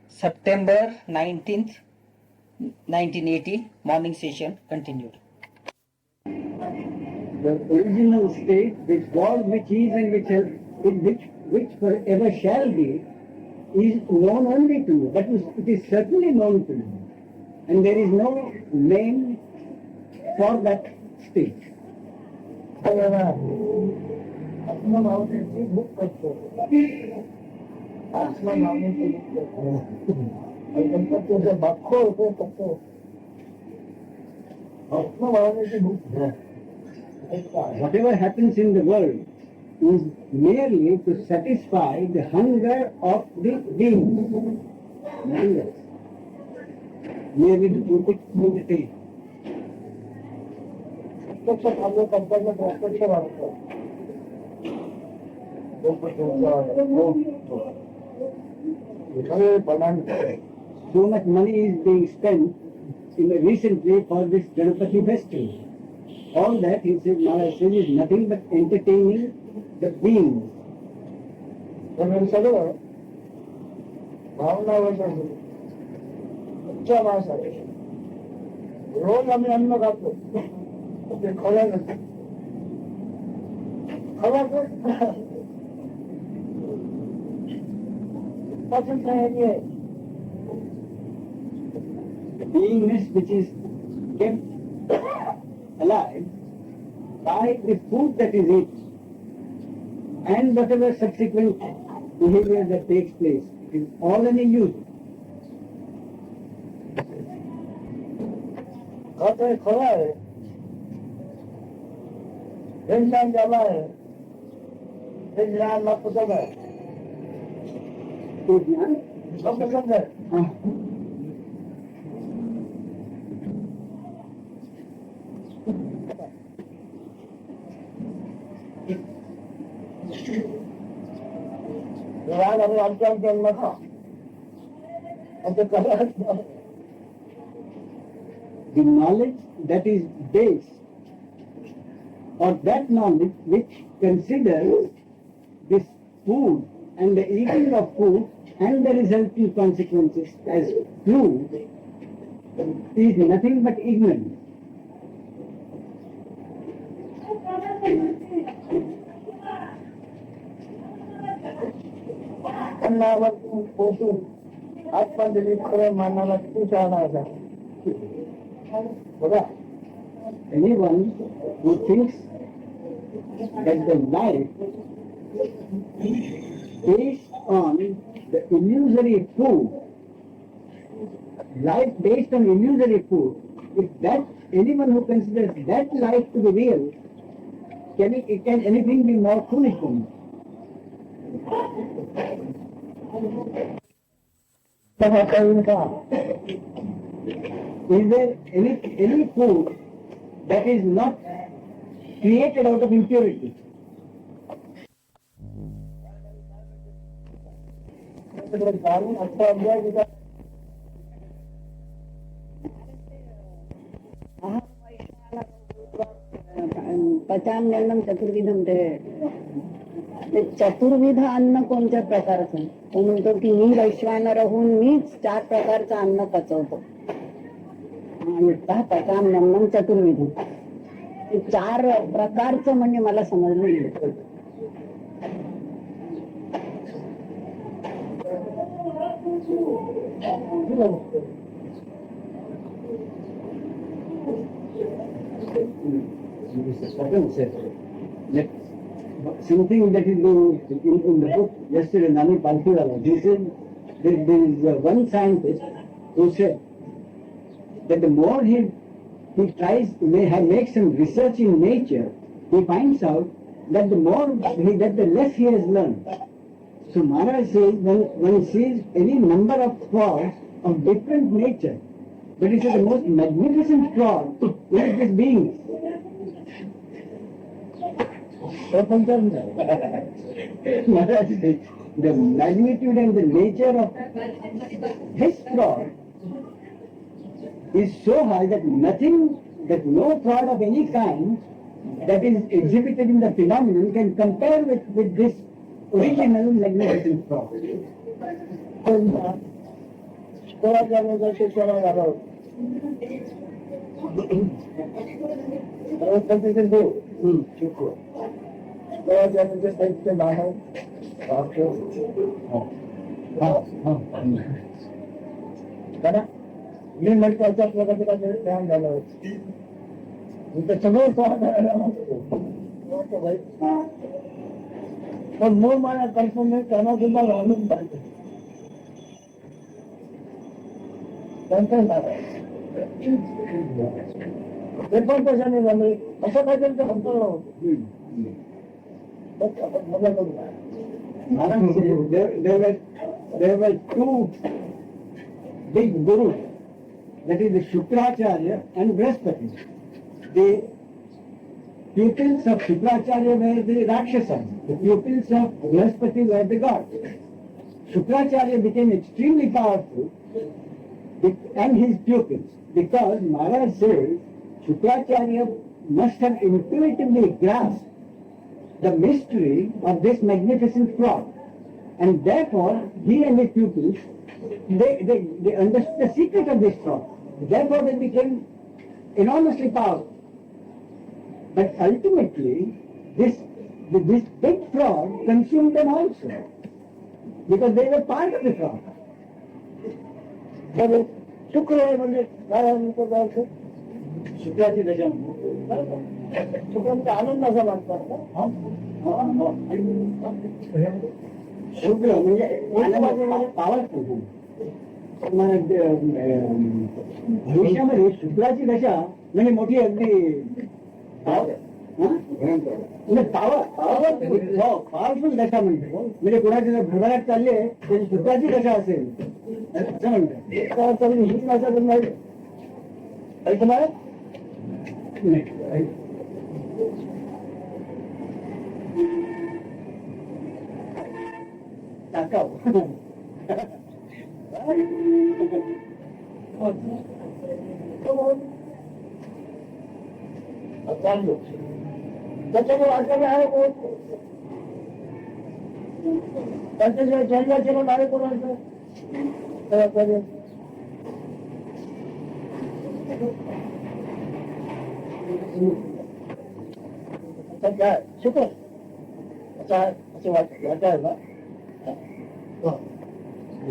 September 19th, 1980, morning session continued. The original state, this God which is and which forever shall be, is known only to you, but it is certainly known to you. And there is no name for that state. Whatever happens in the world is merely to satisfy the hunger of the being. Nothing else. Merely to put it in the taste. So much money is being spent recently for this Ganapati festival. All that, he said, Maharaj says, is nothing but entertaining the beings. रोज आम्ही अन्न खातो ते खरं नसतं खबर The beingness which is kept alive by the food that is eaten and whatever subsequent behavior that takes place, it is all an illusion. खाते खरा है ज्ञान जमा है ज्ञान न पसंद है तो ज्ञान न पसंद है ज्ञान हमें अंतिम जन्म था the knowledge that is based, or that knowledge which considers this food and the eating of food and the resulting consequences as true, is nothing but ignorance. Anyone who thinks that the life based on the illusory food, if that anyone who considers that life to be real, can anything be more foolish than that? Is there any food that is not created out of impurity? पचान्यन्नम चतुर्विधम ते चतुर्विध अन्न कोणत्या प्रकारचं तो म्हणतो की मी वैश्वानर होऊन मीच 4 प्रकारचं अन्न पचवतो पचान्यन्नम चतुर्विधम 4 प्रकारचं म्हणजे मला समजलं नाही. Something that is in the book yesterday, Nani Palkiwala, he said that there is one scientist who said that the more he tries to make some research in nature, he finds out that the less he has learned. So Maharaj says when one sees any number of frogs of different nature, but he says the most magnificent frog is this being. Maharaj says the magnitude and the nature of this frog is so high that no fraud of any kind that is exhibited in the phenomenon can compare with this original magnificent frog. Shukracharya शिक्षण झालं शुक्राचार्याचे साहित्य नाव मी म्हटलं अशा प्रकारचे ज्ञान झालं सगळं पण मूळ माझ्या कल्पने त्यांना सुद्धा घालून पाहिजे ते पण कशाने झाले असं काहीतरी ते म्हणतो there were two big gurus, that is the Shukracharya and Brihaspati. The pupils of Shukracharya were the Rakshasas, the pupils of Brihaspati were the gods. Shukracharya became extremely powerful and his pupils, because Maharaj says Shukracharya must have intuitively grasped the mystery of this magnificent frog, and therefore he and his pupils they understood the secret of this frog. Therefore they became enormously powerful. But ultimately this big frog consumed them also, because they were part of the frog. शुक्र म्हणजे काय अर्थ शुक्राची दशा शुक्रांचा आनंद असा मानतात शुक्र म्हणजे powerful. भविष्यामध्ये शुक्राची दशा म्हणजे मोठी अगदी पॉवरफुल दशा म्हणते. म्हणजे कोणाची जर भरभराट चालली आहे त्याची शुक्राची दशा असेल असं म्हणतात. ऐकणार टाकाव त्याच्यामुळे आजकाल आहे त्याच्याशिवाय जन्माचे आहे कोणाचं काय शुक्र असं वाटत आहे ना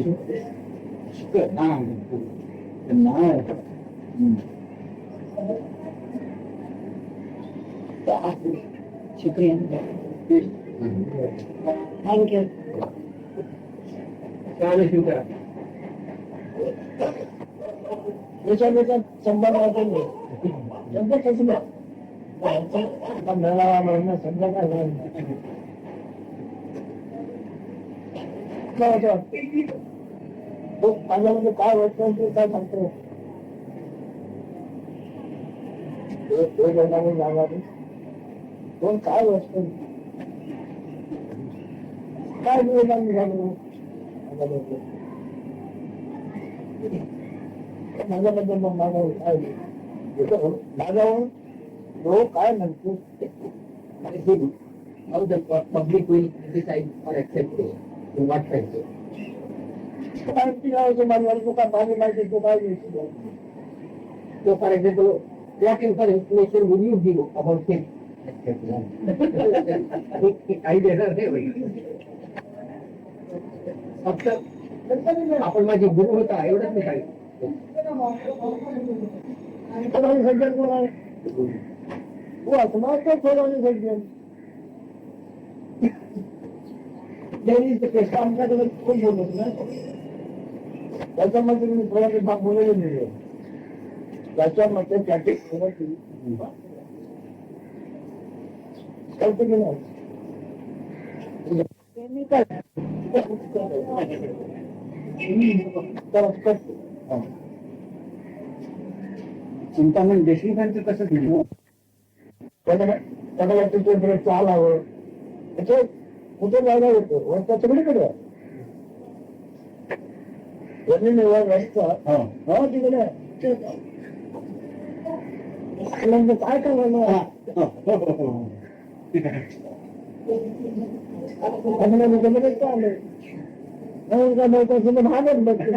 शुक्र शुक्रिया. थँक्यू. याच्यात संबंध मेळावा म्हणणं समजा काय माझ्यामध्ये काय वाटतं ते काय सांगतो जाणार कोण काय वाटतं काय निवेदन झालं माझ्याबद्दल मग माझा काय माझ्याहून लोक काय म्हणतो How the public will decide or accept it in what fashion. So, for example, what information would you give about him? फक्त आपण माझी गुरु होता एवढंच मी सज्जन कोण आहे सज्जन आमच्याकडे कोण बोलत ना त्याच्यामध्ये मी थोडा भाग बोलले नाही त्याच्यामध्ये प्रॅक्टिस कळते की नाही चिंतामण देशमुखांचं कसं दिलं त्याला वाटतं चाल हवं त्याचे कुठे जायला होतो वरचा सगळीकडे जमीन रस्ता हा तिकडे काय करायला उनका बेटे से भागवत बच्चे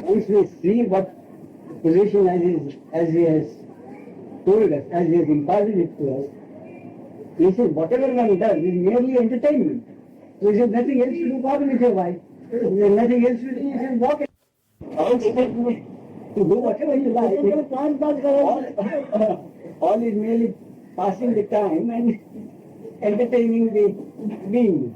Once we see what position as he has told us, as he has imparted it to us, he says whatever one does is merely entertainment. So he says nothing else to do, walk with your wife. There's nothing else to do, you can walk to do whatever you like. All is merely passing the time and entertaining the being.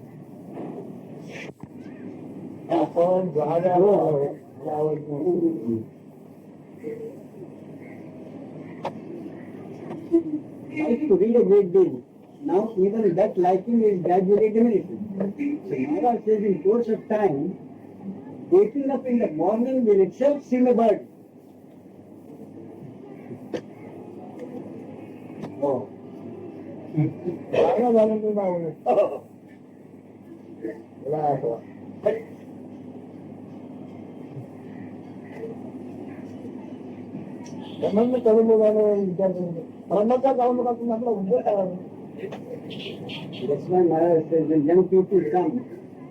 Like to read a great deal. Now even that liking is gradually diminishing. So Maharaj says in course of time, waking up in the morning will itself seem a burden. Oh. समझ में कभी लोग विचार करेंगे ब्रह्म का काम का तुम अपना उद्देश्य करोगे That's why Maharaj says when young people come,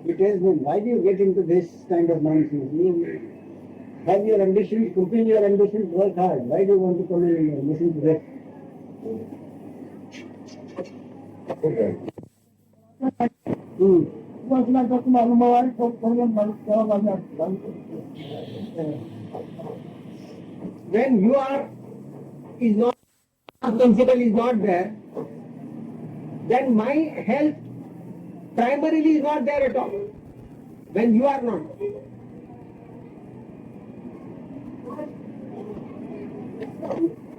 he tells them, why do you get into this kind of nonsense? You have your ambitions, fulfill your ambitions, work hard. Why do you want to come and listen to that? अपना तो तुम अनुभव है तो When you are is not principle is not there, then my health primarily is not there at all. When you are not.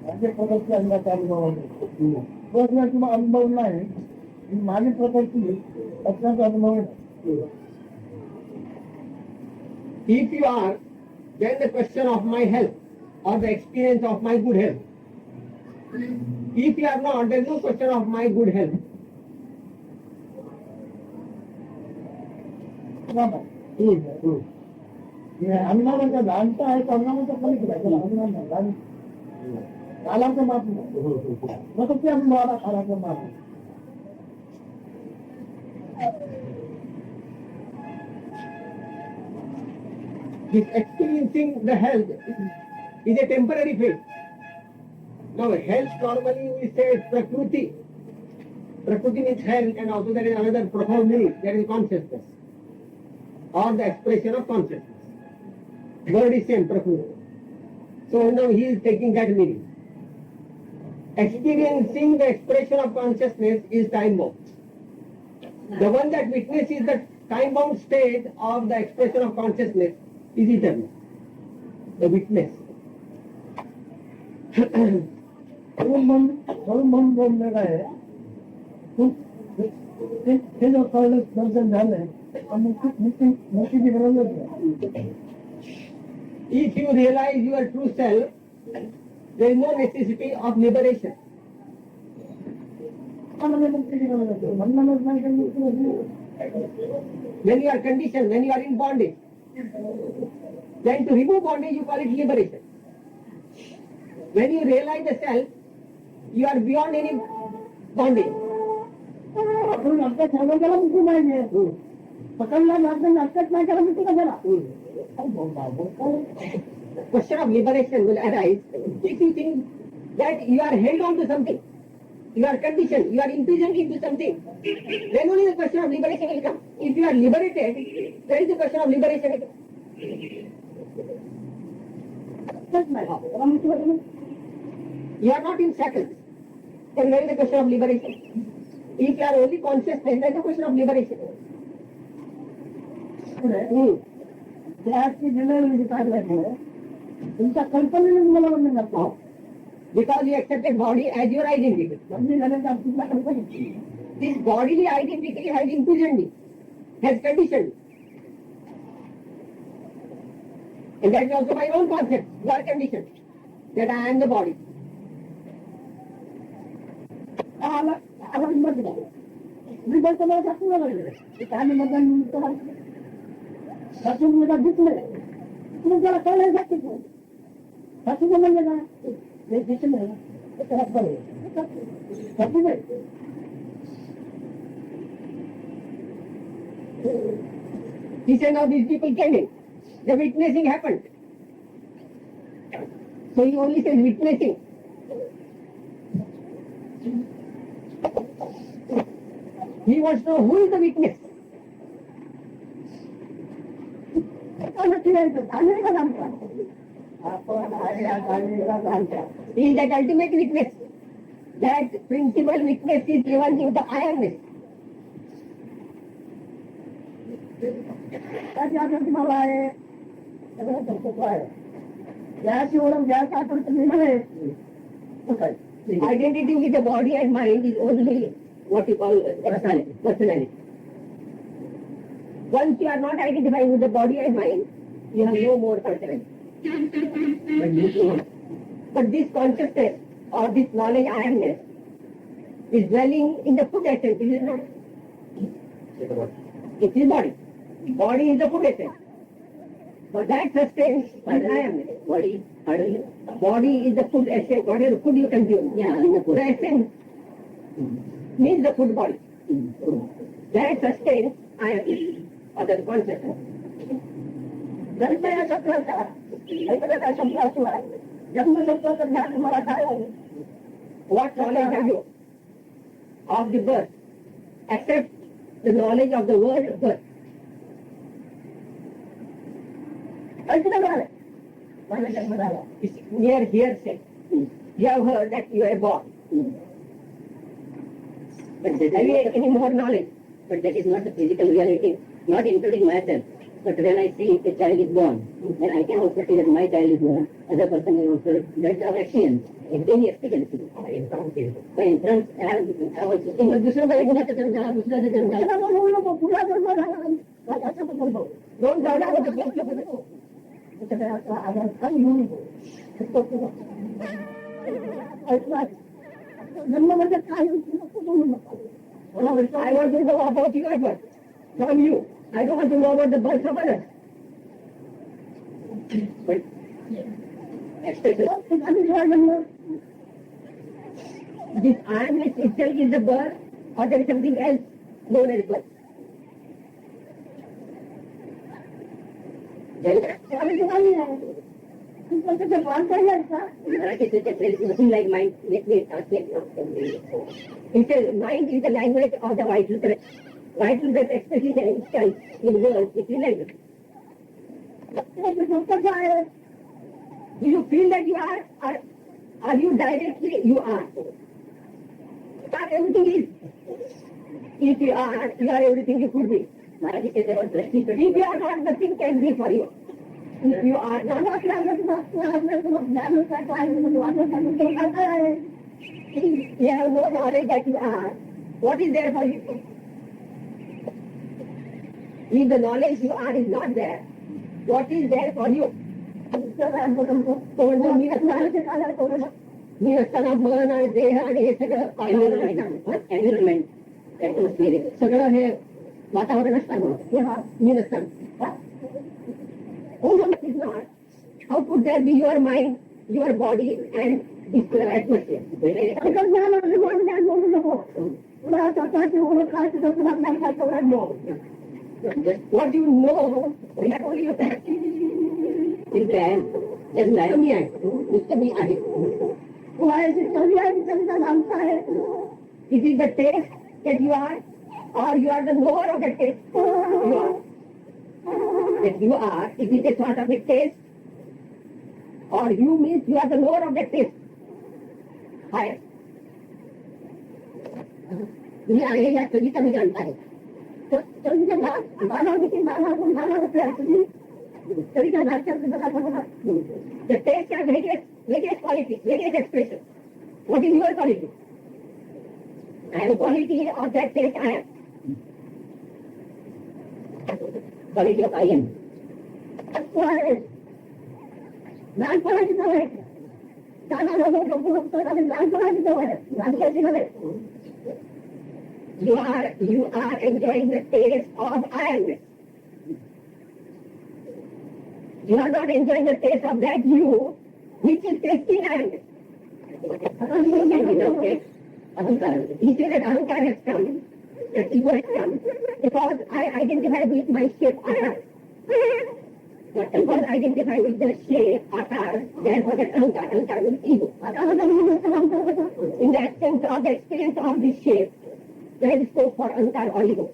माझे प्रकारचे अंगाचा अनुभव आहे किंवा अनुभव नाही माझी प्रकारची त्याचा अनुभव आहे If you are, then the question of my health or the experience of my good health. If you are not, there is no question of my good health. अन्नामध्ये जाणता आहे अन्नामध्ये कमी केला कालाचं माप मग ते अनुभवाला कालाचं माप This experiencing the health is a temporary phase. Now health normally we say Prakruti. Prakruti means health, and also there is another profound meaning, that is consciousness. Or the expression of consciousness. Word is same, Prakruti. So now he is taking that meaning. Experiencing the expression of consciousness is time bound. The one that witnesses the time bound state of the expression of consciousness is eternal. The witness. बोलणे काय हे जो कळलं दर्शन झालंय मोठी गरज नाही If you realize your true self, there is no necessity of liberation. When you are conditioned, when you are in bondage, then to remove bondage you call it liberation. When you realize the self, you are beyond any bondage. आपण अभ्यास झाला त्याला मुक्ती पाहिजे पकडला लागतं अभ्यास नाही त्याला मुक्ती कशाला Question of liberation will arise if you think that you are held on to something, you are conditioned, you are imprisoned into something. Then only the question of liberation will come. If you are liberated, there is the question of liberation again. You are not in shackles. Then there is the question of liberation. If you are only conscious, then there is the question of liberation. तुमच्या कल्पनेने मला म्हणणं करतो Because you accepted body as your identity. This bodily identity has imprisoned me, has conditioned me. And that is also my own concept. You are conditioned that I am the body. मी बोलतो मला सासून आणि मतदान सासून मला दिसले तुम्ही त्याला कळलं जाते सासूचं म्हणलं ना हे दिसलं त्याला कळलं सासू He said, now these people came in. The witnessing happened. So he only says witnessing. He wants to know who is the witness. He is that ultimate witness. That principal witness is given you the ironness. तुम्हाला आहे सगळं संकल्प आहे ज्याची ओळख ज्या काय तुम्ही म्हणे Identity with the body and mind is only what you call personality. Once you are not identified with the body and mind, you have no more personality. But this consciousness or this knowledge awareness is dwelling in the food essence, is it not? It is body. Body is the food essence. But that sustains awareness. Body is the food essence. Whatever food you consume, the essence means the food body. That sustains awareness or the consciousness. जन्म शब्दाचा ऐकण्याचा शब्दाशिवाय जन्म शब्दाचं ज्ञान तुम्हाला काय आहे What knowledge have you of the birth, except the knowledge of the word birth? ऐकलं झालं माझा जन्म झाला It's mere hearsay. You have heard that you are born. But have you any more knowledge? But that is not the physical reality, not including myself. But when I see a child is born, then I can also see that my child is born. Other person is also, that's our experience. Any experience. For instance, I was thinking, दुसरं काही गुन्ह्याचं जन्म झाला, दुसऱ्याचा जन्म झाला. पुन्हा जन्म झाला असं बोलतो Don't doubt about the birth of the जन्म म्हणजे काय I want to know about your birth from you. I don't want to know about the birth of others. but This awareness itself is the birth, or there is something else known as birth. Marathi says nothing like mind. Let me translate. It says mind is the language of the vital breath. Vital breath expresses an instant in words, it is language. Do you feel that you are, or are you directly you are? Not everything is. If you are everything you could be. Marathi says about dressing. If you are not, nothing can be for you. If you are not, you have no knowledge that you are. What is there for you? If the knowledge you are is not there, what is there for you? मी असताना मन आणि देह आणि हे सगळं Environment, atmosphere. सगळं हे वातावरण असताना तेव्हा मी नसताना how could there be your mind, your body and this atmosphere? What you know, that only you In fact, just like कमी आहे कमी आहे. It is the taste that you are, or you are the knower of the taste. You are. That you are, it is a sort of a taste, or you means you are the knower of the taste. Higher. तुम्ही आहे या कधी कमी जाणता आहे The taste has various qualities, various expressions. What is your quality? I have a quality of that taste I am. Quality of I am. लहानपणाची जवळ आहे लहानपणाची जवळ आहे लहानपणाची जवळ आहे You are enjoying the taste of iron. You are not enjoying the taste of that you, which is tasting iron. He said that ahankar has come that ego has come because I identify with my shape akar. But because I identify with the shape akar, therefore that ahankar is ego. In that sense of the experience of this shape, there is scope for ahankar or ego.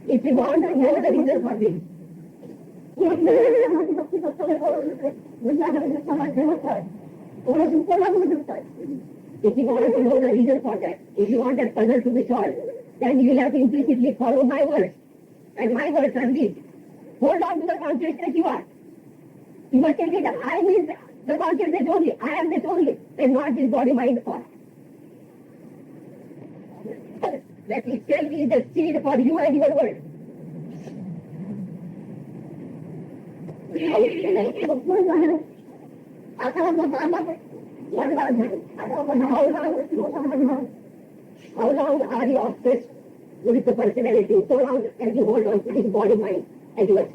If you want to know the reason for this, if you want to know the reason for that, if you want that puzzle to be solved, then you will have to implicitly follow my words. And my words are these. Hold on to the consciousness you are. You must take it up. I mean the consciousness only. I am this only, and not this body, mind, thought. That itself is the seed for you and your world. How long are you obsessed with the personality? So long as you hold on to this body, mind, and yourself.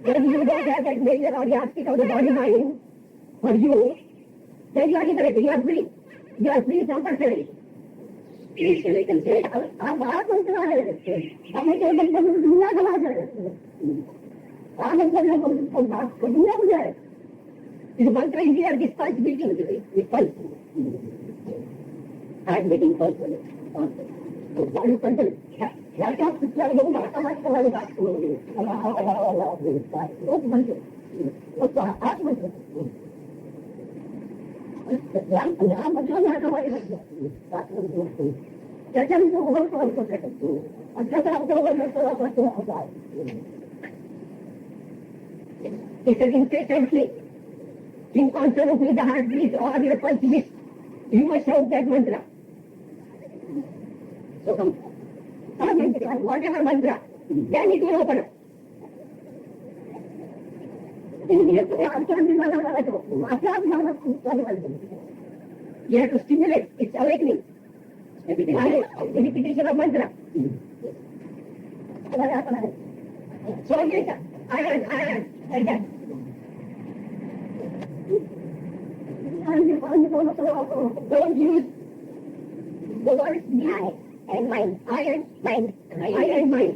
When you don't have that major or yardstick of the body mind for you, then you are liberated, you are free. You are free from personality. Initially, can say, this mantra is here, this pulse beating, this pulse. Heart beating pulse. Body pulse. It is incessantly, in consonance with the heartbeat or your pulse beat, you must shout that mantra. So come. Whatever mantra, then it will open up. You have to stimulate its awakening. The repetition of mantra. So later, I am, like that. Don't use the words I and mind. I and mind. I and mind.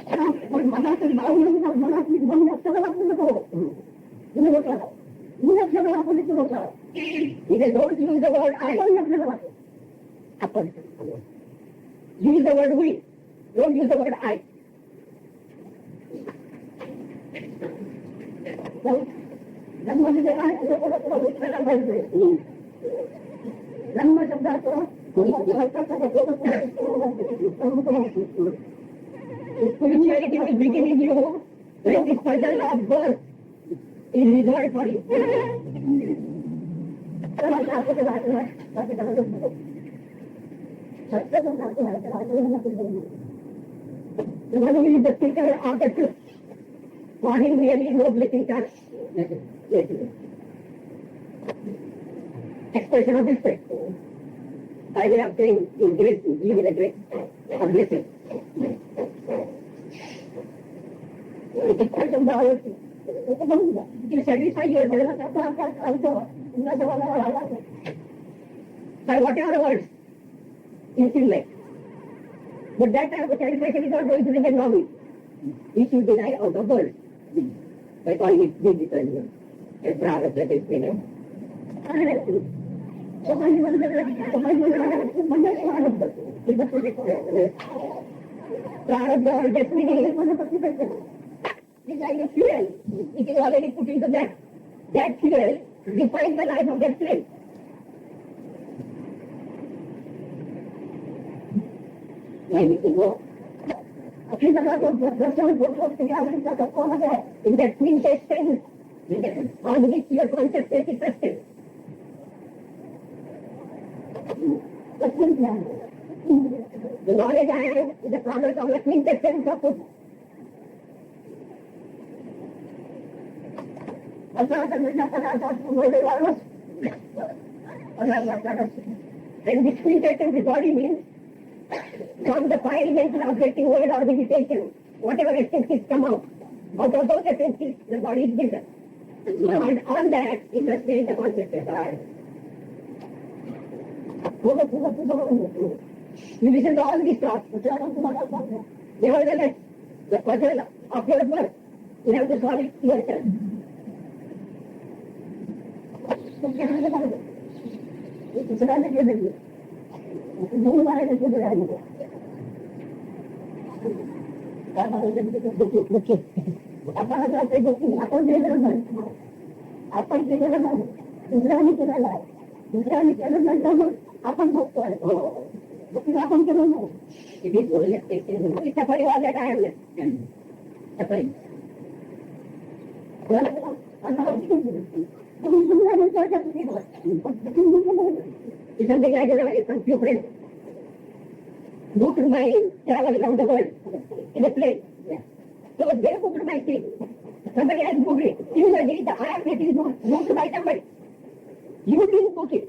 He says, don't use the word I. Use the word we. Don't use the word I. Spirituality will begin in you when this puzzle of birth is resolved for you. The one who is the speaker of the truth, for him really no blessing comes. Expression of respect. By way of saying, in grace, give it a grace of blessing. It is part of the honesty. You satisfy yourself by whatever words you feel like. But that type of satisfaction is not going to remain long. You should deny out of words by calling it digital. A product that is finished. Prarabdha or destiny is like a fuel. It is already put into that. That fuel defines the life of that flame. Why we can go? In that quintessence, on which your consciousness is rested. The knowledge I have is the product of the quintessence of it. And this quintessence is what it means. from the 5 dimensional objective world or meditation, whatever essences come out of those essences, the body is built up. And on that is the spirit, the consciousness. You listen to all these thoughts. Nevertheless, the puzzle of your birth, you have to solve it yourself. आपण केलेलं नाही दुसऱ्याने केलेलं आहे दुसऱ्याने केलं नंतर आपण बघतोय आपण केलं नाही परिवार काय go to my travel around the world in a plane. So it was very good to my trip. Somebody has booked it. Similarly, the I am net is booked by somebody. You didn't book it.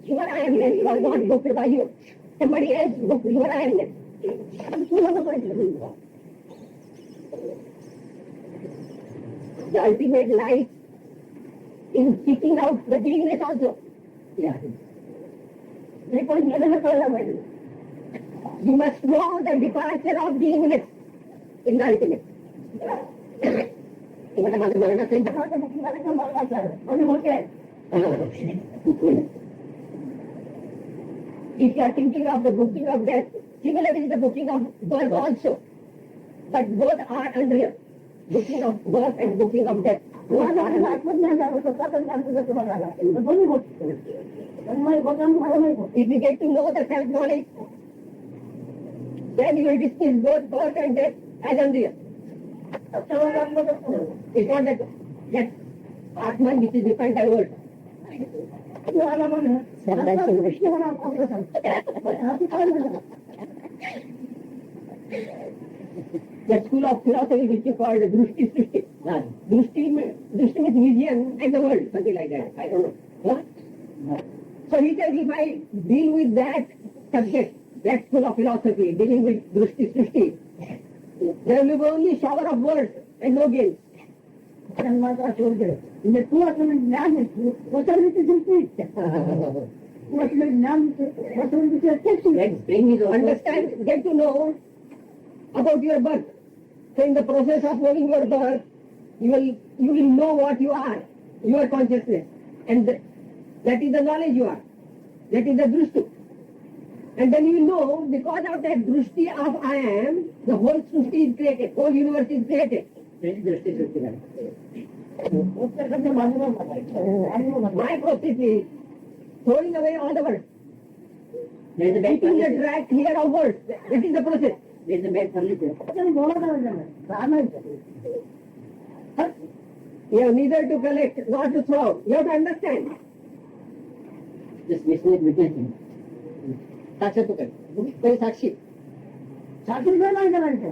Your I am net was not booked by you. Somebody else booked your I am net. The ultimate life is seeking out the beingness also. Yeah. You must know the departure of beingness in the ultimate. If you are thinking of the booking of death, similarly is the booking of birth also. But both are unreal. Booking of birth and booking of death. Both are unreal. If you get to know the self-knowledge, then you will dismiss both birth and death as unreal. It's not that Atman which is defined by words. The school of philosophy which is called Drushti Srishti. Drushti means vision and the world, something like that. I don't know. Huh? So he says if I deal with that subject, that school of philosophy, dealing with Drushti Srishti, there will be only shower of words and no gain. Understand, get to know about your birth. So in the process of knowing your birth, you will know what you are, your consciousness. And that is the knowledge you are. That is the drushti. And then you know, because of that drushti of I am, the whole srishti is created, whole universe is created. My process is throwing away all the words. Keeping the track clear of words. That is the process. There is a bad furniture. You have neither to collect nor to throw. You have to understand. Just listening witnessing. साक्षी तो कर कोई साक्षी साक्षी का नाही करायचं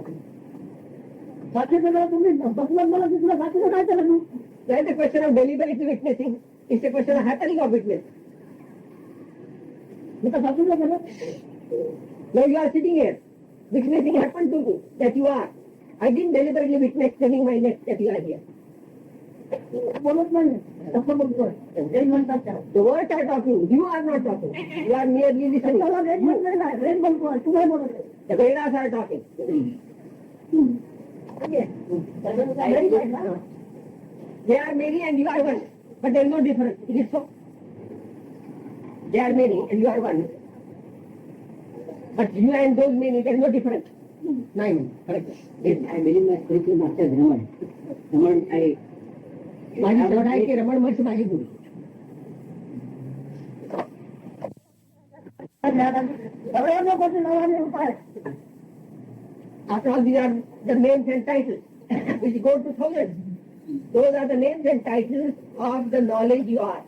साक्षी केलं तुम्ही बसलात मला दुसरा साक्षीचं काय केलं तू That is the question of deliberate witnessing. It's a question of happening of witness. मी तर साक्षीचं केलं Now you are sitting here. Witnessing happened to me that you are. I didn't deliberately witness telling my neck that you are here. बोलत नाही तसं बोलतोय ते म्हणतात त्या The words are talking. You are not talking. You are merely listening. Red बोलतोय तू काय बोलत The Vedas are talking. They are many and you are one. But there is no difference. It is so. They are many and you are one. But you and those many, there is no difference. Nine. Correct. Yes, I believe my spiritual master Raman. Raman, माझी श्रद्धा आहे की रमण महर्षी माझी गुरु After all, these are the names and titles which go to thousands. Those are the names and titles of the knowledge you are.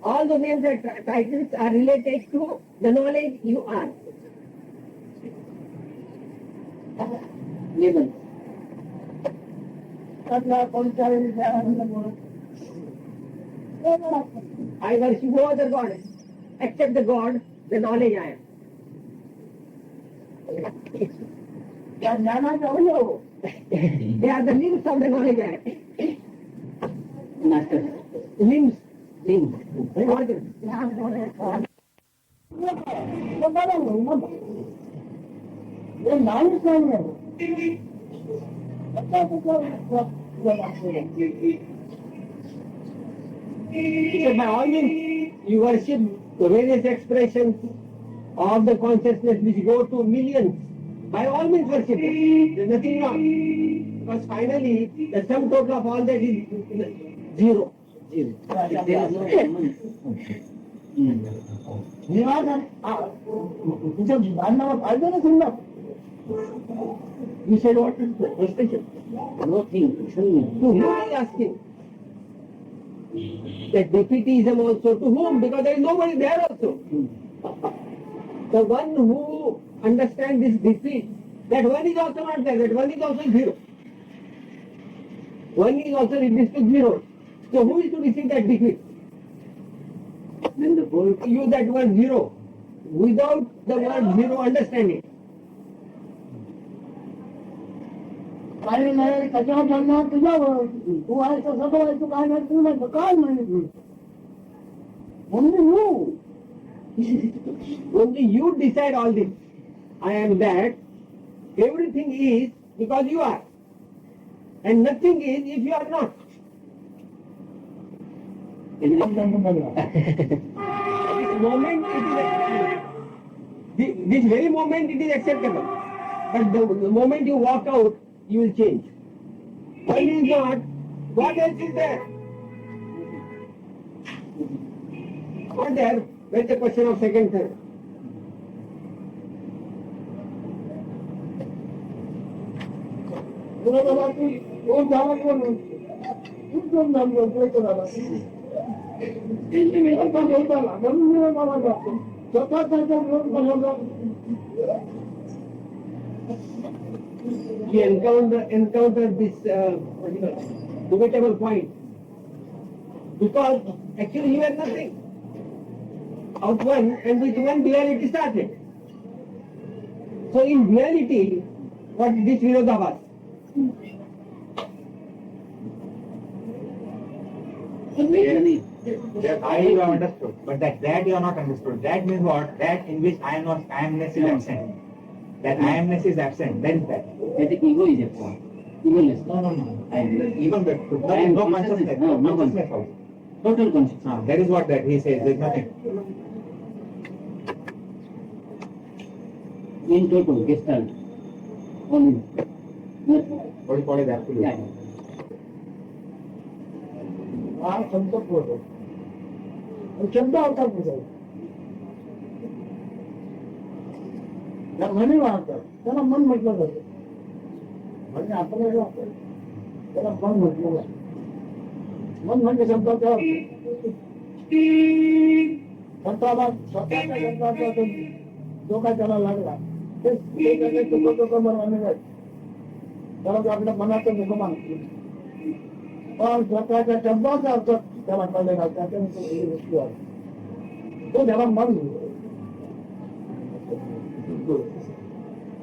All the names and titles are related to the knowledge you are. Labels. I worship no other God. except the God, the knowledge I am. त्या ज्ञानाचे अवयव They are the limbs of the knowledge I am. Master. Limbs. Limbs. Organs. हे नाहीच नाही So by all means, you worship the various expressions of the consciousness which go to millions. By all means worship it. There is nothing wrong. Because finally, the sum total of all that is zero. Zero. निवास तुमच्या भांडणाला फायदा ना समजा You said what is the frustration? Nothing. To whom are you asking? That defeatism also, to whom? Because there is nobody there also. The one who understands this defeat, that one is also not there, that one is also zero. One is also reduced to zero. So who is to receive that defeat? Then the whole You that word zero, without the word zero understanding. काही नाही त्याच्यावर म्हणणार तुझ्यावर तू आहे तर सगळं आहे तू काय नाही तू नाही तर काय नाही म्हणून you. Only you decide all this. I am that. Everything is because you are. And nothing is if you are not. This moment this very moment it is acceptable. But the moment you walk out, you will change. One is not, what else is there? What there? Where's the question of second third? तुला बाबा तू कोण झाला कोण तू कोण झालं तो झाला आता बोलताना म्हणून मी मला जातो स्वतः त्याचा विरोध बनवला You encounter this debatable point because actually you are nothing. Out one and with one duality started. So in duality, what is this Virodhavas? That I you have understood, but that you have not understood. That means what? That in which I amness is absent. That I amness is absent. Then that. the ego is absent. Egoless. Even the no consciousness. No consciousness also. Total consciousness. That is what that he says. There is nothing. In total, gestalt. Only. What is called as absolute. Yeah. हा शब्द बोलतो शब्द अवतार बोलतो त्या म्हणी वाढतात त्याला मन म्हटलं जातं म्हणजे आपण त्याला मन म्हटलं जातं मन म्हणजे शब्दाचा स्वतःला स्वतःच्या शब्दाचा जो काय त्याला लागला ते त्याला आपल्या मनाचं दुःख मानतो पण स्वतःच्या शब्दाचा अर्थ त्याला कळलेला त्याच्या तो त्याला मन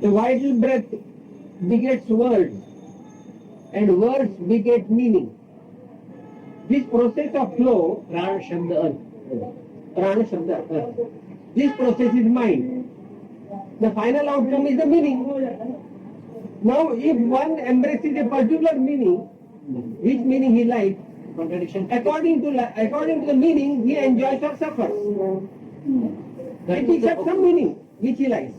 The vital breath begets words and words beget meaning. This process of flow, Prana Shabda Arth. Prana Shabda Arth. This process is mind. The final outcome is the meaning. Now if one embraces a particular meaning, which meaning he likes, Contradiction. according to the meaning he enjoys or suffers. He picks up some meaning which he likes.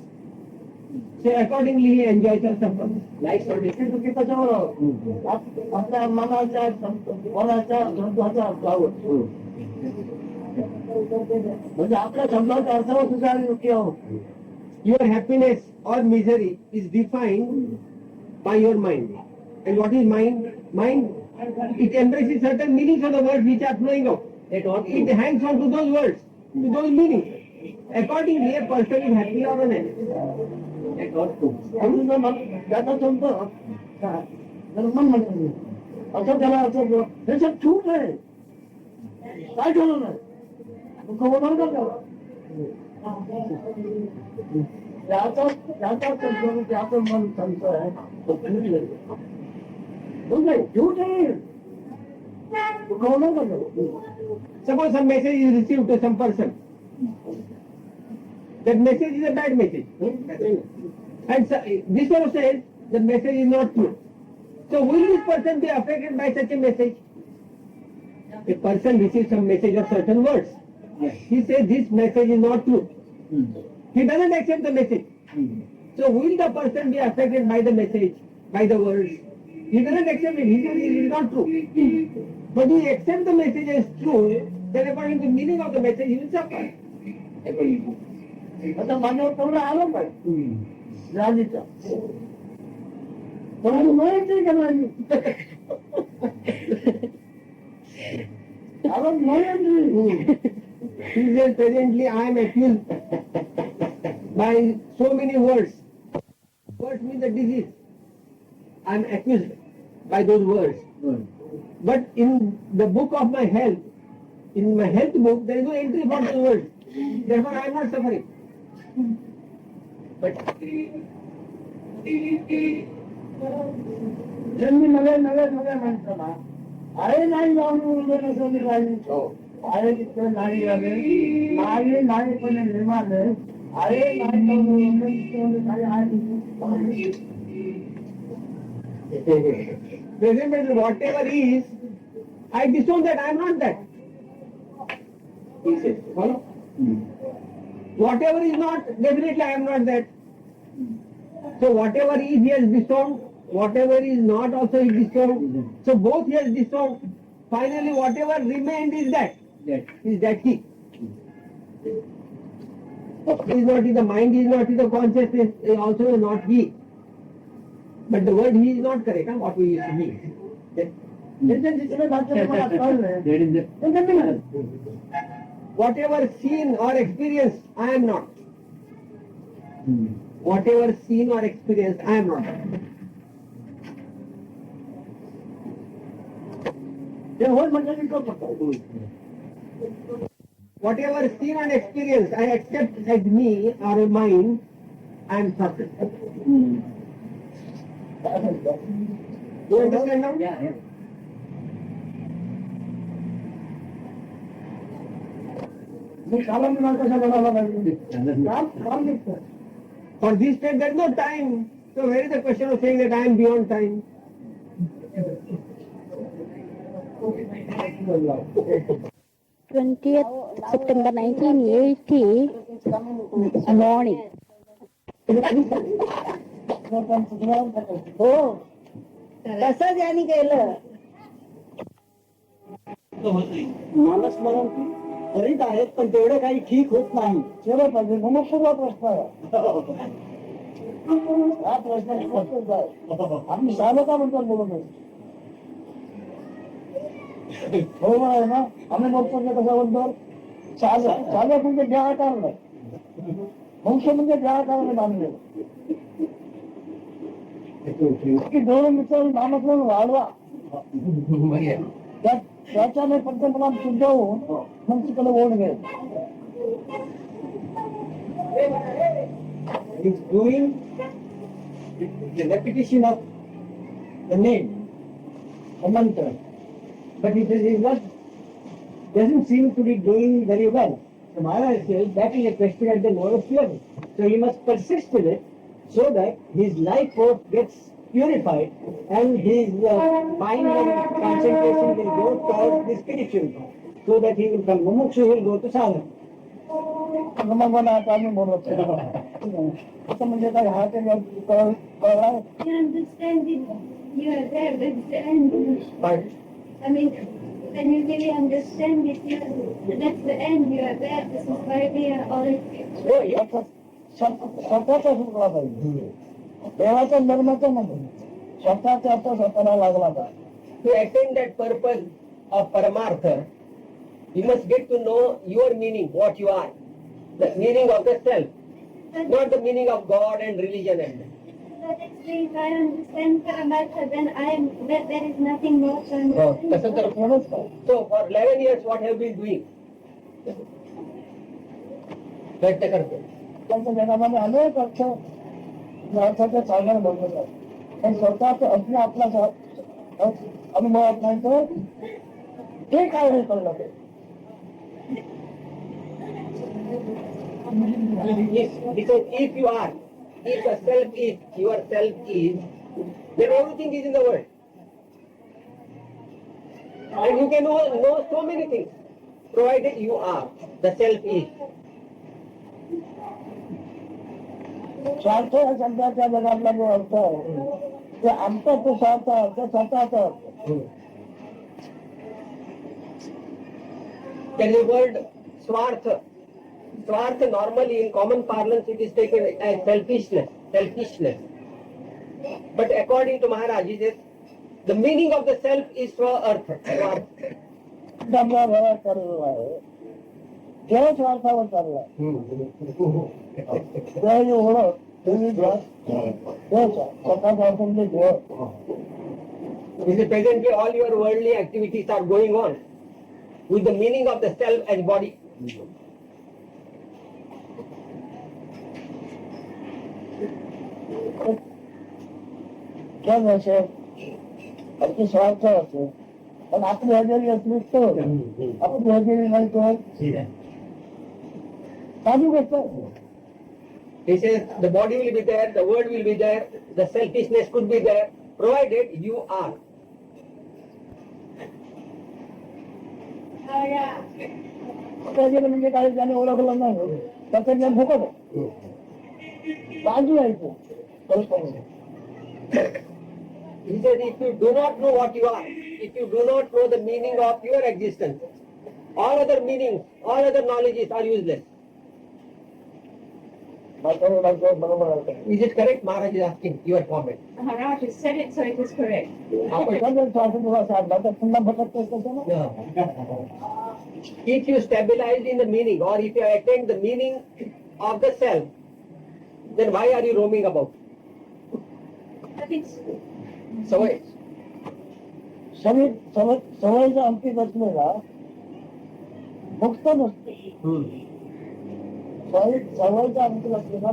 So accordingly he enjoys or suffers. Likes or dislikes. की त्याच्यावर आपल्या मनाच्या मनाच्या शब्दाच्या अर्थावर म्हणजे आपल्या शब्दाच्या अर्थावर सुद्धा योग्य आहोत Your happiness or misery is defined by your mind. And what is mind? Mind, it embraces certain meanings of the words which are flowing out. It hangs on to those words, to those meanings. Accordingly, a person is happy or unhappy. म्हणून त्याचा शब्द त्याला मन म्हणतो असं त्याला असं त्याच्यात छूट आहे काय ठेवलं नाही दुःख होणार का त्याला त्याचा शब्द त्याचं मन संत आहे तो झूठ आहे दुखवलं का Suppose some message is received to some person. That message is a bad message. And so, this one says the message is not true. So will this person be affected by such a message? A person receives some message of certain words. He says this message is not true. He doesn't accept the message. So will the person be affected by the message, by the words? He doesn't accept it. He says it is not true. But he accepts the message as true, then according to the meaning of the message, he will suffer. आता माझ्यावर तेवढं आलं पाहिजे राजीचा पण माहिती का नाही आलं माहिती He says presently I am accused by so many words. Words mean the disease. I am accused by those words. But in the book of my health, in my health book, there is no entry for those words. Therefore I am not suffering. But जन्मी नव्या नव्या नव्या माणसाला आहे नाही जाऊन राहिली आहे तिथे नाही आले नाही नाहीपणे निर्माले आहे नाही presently whatever is, I disown that, I am not that. He says, follow? Whatever is not, definitely I am not that. So whatever is he has disowned, whatever is not also he disowned. So both he has disowned. Finally whatever remained is that. Is that he. He is not he, the mind is not he, the consciousness is also not he. But the word he is not correct, huh? What we used to mean. Whatever seen or experienced, I am not. Whatever seen or experienced, I am not. Whatever seen and experienced, I accept as me or mine, I am suffering. You understand now? Yeah. For this state there is no time. So where is the question of saying that I am beyond time? 20th September 1980 morning. हो तसंच यांनी केलं. मानस म्हणून करीत आहेत पण तेवढं काही ठीक होत नाही. केलं पाहिजे म्हणून सुरुवात प्रश्न आहे हा प्रश्न आम्ही झालं का म्हणतात बोलत नाही हो आहे ना आम्ही बोलतो कसा बोलतो चालत म्हणजे ज्या कारण वंश म्हणजे ज्या कारण बांधले की दोन मित्र नामक म्हणून वाढवा त्याच्याने फक्त मला शुद्ध होऊन मग तिकडे ओढ घे He's doing the repetition of the name, the mantra. But he doesn't seem to be doing very well. So Maharaj says that is a question at the lowest level. So he must persist with it so that his life force gets purified and his mind and concentration will go towards the spiritual. So that he will come mumukshu, he will go to sadhana. मला आता आम्ही बोलत असं म्हणजे काय हा ते कळला You understand it, you are there, that's the end. But I mean, when you really understand it, that's the end, you are there, this is why we are all स्वतःचा सुटला पाहिजे देवाच्या धर्माचा नाही स्वतःचा अर्थ स्वतःला लागला पाहिजे to attain that purpose of Paramartha, you must get to know your meaning, what you are. The meaning of the self, not the meaning of God and religion and that actually, if I understand Paramartha, then there is nothing more to understand. So for 11 years what have you been doing? व्यक्त करतो. त्यांच्या जगामध्ये अनेक अर्थाचे साधन बनवतात. पण स्वतःच असणे आपला अनुभवात नाही तर ते काय हे कळलं ते. Because if you are, if the self is, your self is, then everything is in the world. And you can know so many things, provided you are, the self is. स्वार्थ या शब्दाच्या जगातला जो अर्थ आहे ते आमचा तो स्वार्थ अर्थ स्वतःचा अर्थ. Then the word swartha. Swartha normally in common parlance it is taken as selfishness. But according to Maharaj, he says, the meaning of the self is swartha. आपला व्यवहार चाललेला आहे देव स्वार्थावर चालला देवाची ओळख देव स्वतःचा अर्थ म्हणजे देव. This is presently all your worldly activities are going on with the meaning of the self as body. केव्हा असेल अगदी स्वार्थ असेल पण आपली हजेरी असली तर आपली हजेरी नाही तर चालू गोष्ट. He says the body will be there, the word will be there, the selfishness could be there, provided you are. हजेरी म्हणजे काही त्याने ओळखलं नाही त्याचं ज्ञान फुकट बाजू आहे तो कल्पना. He says if you do not know what you are, if you do not know the meaning of your existence, all other meanings, all other knowledges are useless. बरोबर आहे. Is it correct? Maharaj is asking your comment. Maharaj has said it, so it is correct. आपण स्वातंत्र्य साधला तर पुन्हा भटकतो कसं ना. If you stabilize in the meaning or if you attain the meaning of the self, then why are you roaming about? But it's सवय सवयीचा अंकित असलेला मुक्त नसतो. सवयीचा अंकित असलेला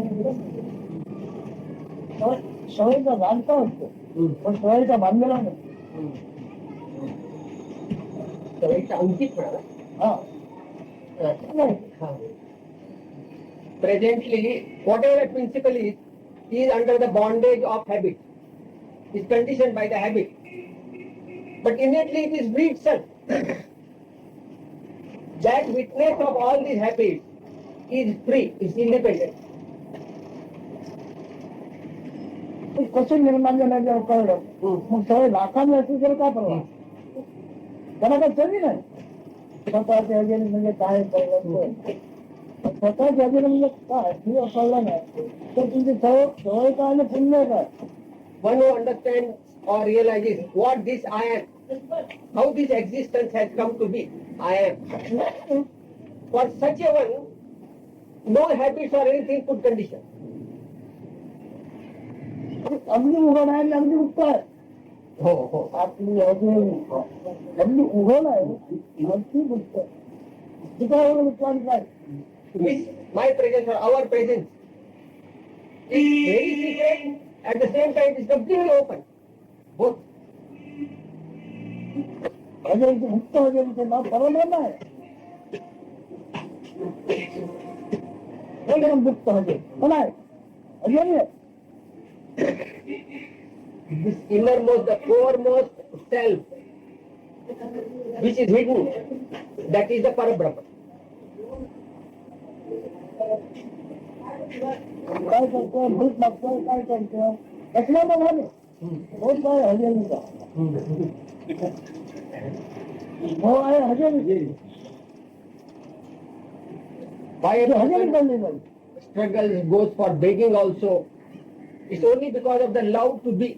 सवयीचा जाणता असतो पण सवयीचा बांधलेला नसतो. सवयीचा अंकित म्हणा. हा Presently, whatever principle is under the bondage of habit, is conditioned by the habit. But innately it is free itself. That witness of all these habits is free, is independent. कसं निर्माण झालं जेव्हा कळलं मग सवय लाखांनी असली तरी काय परवा त्यांना काही चवी नाही. स्वतःच्या हजेरी म्हणजे काय कळलं स्वतःच्या हजेरी म्हणजे काय हे कळलं नाही तर तुमची सवय काय आणि पुण्य काय. One who understands or realizes what this I am, how this existence has come to be, I am. For such a one, no habits or anything could condition. अगदी उघड आहे आणि अगदी उगत आहे. हो. आपली हजेरी अगदी उघड आहे अगदी उगत तिथे नुकसान काय. My presence or our presence is very secret, at the same time it is completely open. Both. हजेरीचे मुक्त हजेरीचे नाव परवडलं नाही. एकदम मुक्त हजेरी पण आहे हजेरी आहे. This innermost, the foremost self, which is hidden, that is the Parabrahma. काय करतोय भूत मागतोय काय करतोय कसला बघाले होत काय हजेरीचा हो आहे हजेरी Why हजेरी करली नाही. struggle goes for begging also? It's only because of the love to be,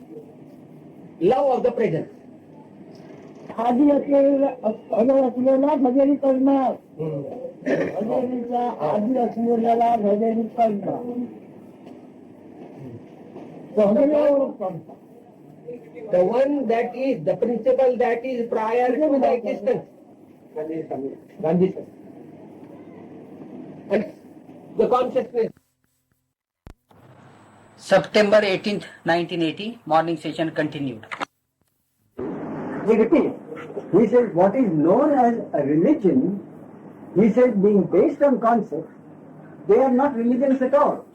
love of the present. आधी असलेला हजेरी करणार हजेरीच्या आधी असलेल्याला हजेरी करणार हजेरीला ओळखतात. The one that is, the principle that is prior to the existence. Gandhi sir. And the consciousness. September 18th, 1980, morning session continued. He repeats. He says what is known as a religion, he says being based on concepts, they are not religions at all.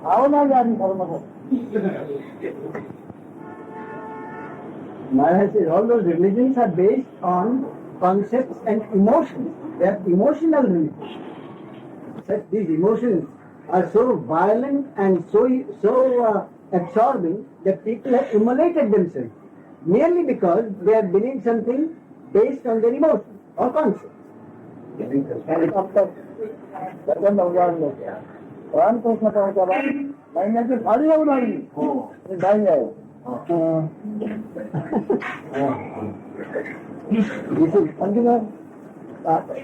भावनावादी धर्म है Maharaj says all those religions are based on concepts and emotions. They are emotional religions. That these emotions are so violent and so absorbing that people have immolated themselves merely because they are believing something based on their emotions or concepts. अब तक दर्जन भगवान लोग रामकृष्ण पहुंचा महीने की खाली है उड़ाई ढाई है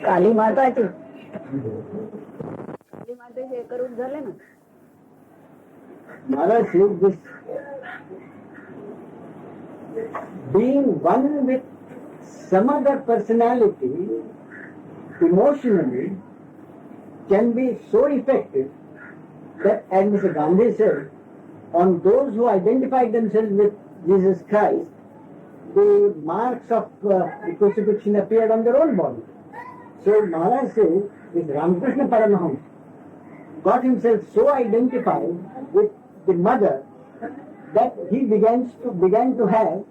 काली माताची हे करून झाले ना Maharaj says this being one with some other personality emotionally can be so effective that, as Mr. Gandhi said, on those who identified themselves with Jesus Christ, the marks of crucifixion appeared on their own body. So Maharaj says, this Ramakrishna Paramahamsa got himself so identified with the mother that he began to have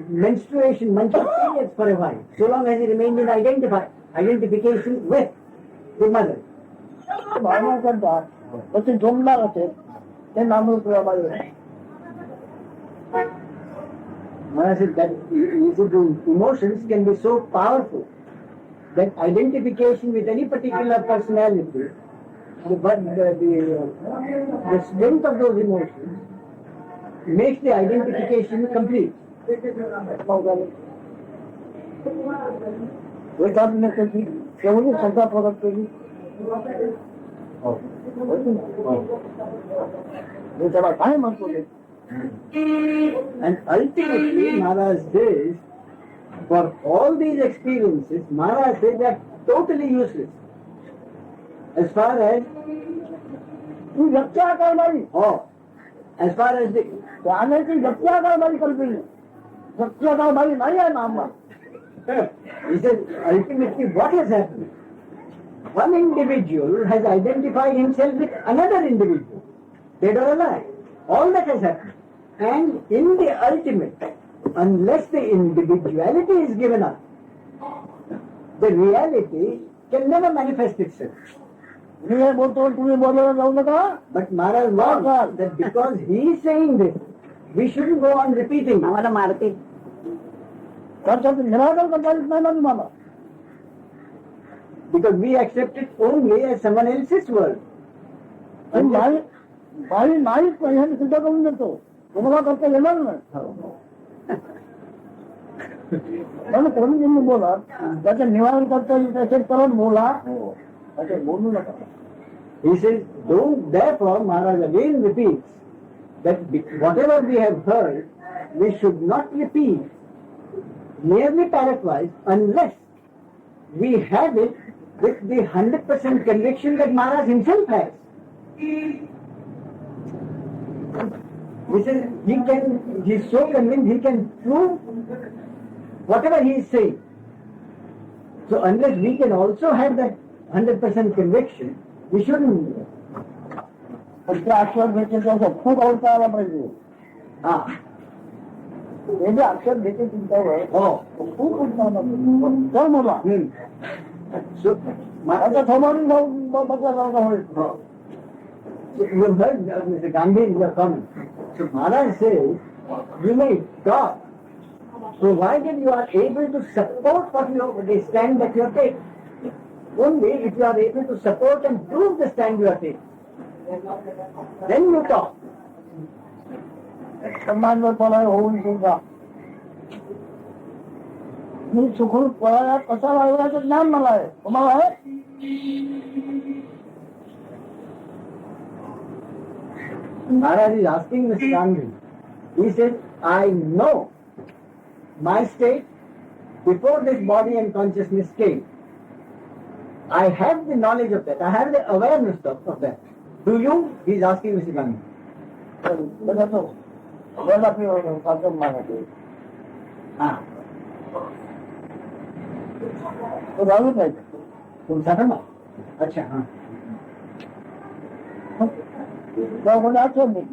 menstruation, monthly periods for a while, so long as he remained in identification with the mother. भावना करता પછી જોમનાર હશે તે નામનું પ્રમાણ Maharaj said that the emotions can be so powerful that identification with any particular personality, the strength of those emotions makes the identification complete. એકાદને કદી કેવું શ્રદ્ધા પ્રગટ કરી જરા કાંઈ મળતું નહીં. And ultimately, Maharaj says, for all these experiences, Maharaj says they are totally useless. As far as તું વ્યાખ્યા કરવાની as far as the આનેથી વ્યાખ્યા કરવાની કરવી વ્યાખ્યા કરવાની નહીં આ નામમાં he says ultimately what has happened? One individual has identified himself with another individual, dead or alive. All that has happened. And in the ultimate, unless the individuality is given up, the reality can never manifest itself. But Maharaj wants that because he is saying this, we shouldn't go on repeating. आम्हाला मारते નિરાકરણ કરવાની નહીં મામા Because we accept it only as someone else's word. મારી નાઈ એને સિદ્ધ કરું નતો તમારા કરતા લેનાર ને મને કોની જેમ બોલા પછી નિવારણ કરતા એસેટ કરો ને બોલા પછી બોલું નતા He says, therefore, Maharaj again repeats that whatever we have heard, we should not repeat merely parrot-wise unless we have it with the 100% conviction that Maharaj himself has. He says he is so convinced he can prove whatever he is saying. So unless we can also have that 100% conviction, we shouldn't. અક્ષર વેચે તો ખૂબ આવતા પડે એ જે અક્ષર વેચે ચિંતા હોય ખૂબ ઉઠતા નથી બોલા So થવાનું બદલા હોય you have heard Mr. Gandhi in your comment. So Maharaj says, you may talk, provided you are able to support the stand that you are taking. Only if you are able to support and prove the stand you are taking, then you talk. સમાજમાં પડાય હોવું જોઈએ સુખું પડાયા કશા આવ્યા તો જ્ઞાન મળાય તમારા Maharaj is asking Mr. Gandhi. He says, I know my state before this body and consciousness came. I have the knowledge of that. I have the awareness of that. Do you? He is asking Mr. Gandhi. બધા તો વેલા પીવાનો સાધન માને છે Ah. તો દારૂ થાય तुम साधन में? अच्छा हाँ. તો મને આખો નહીં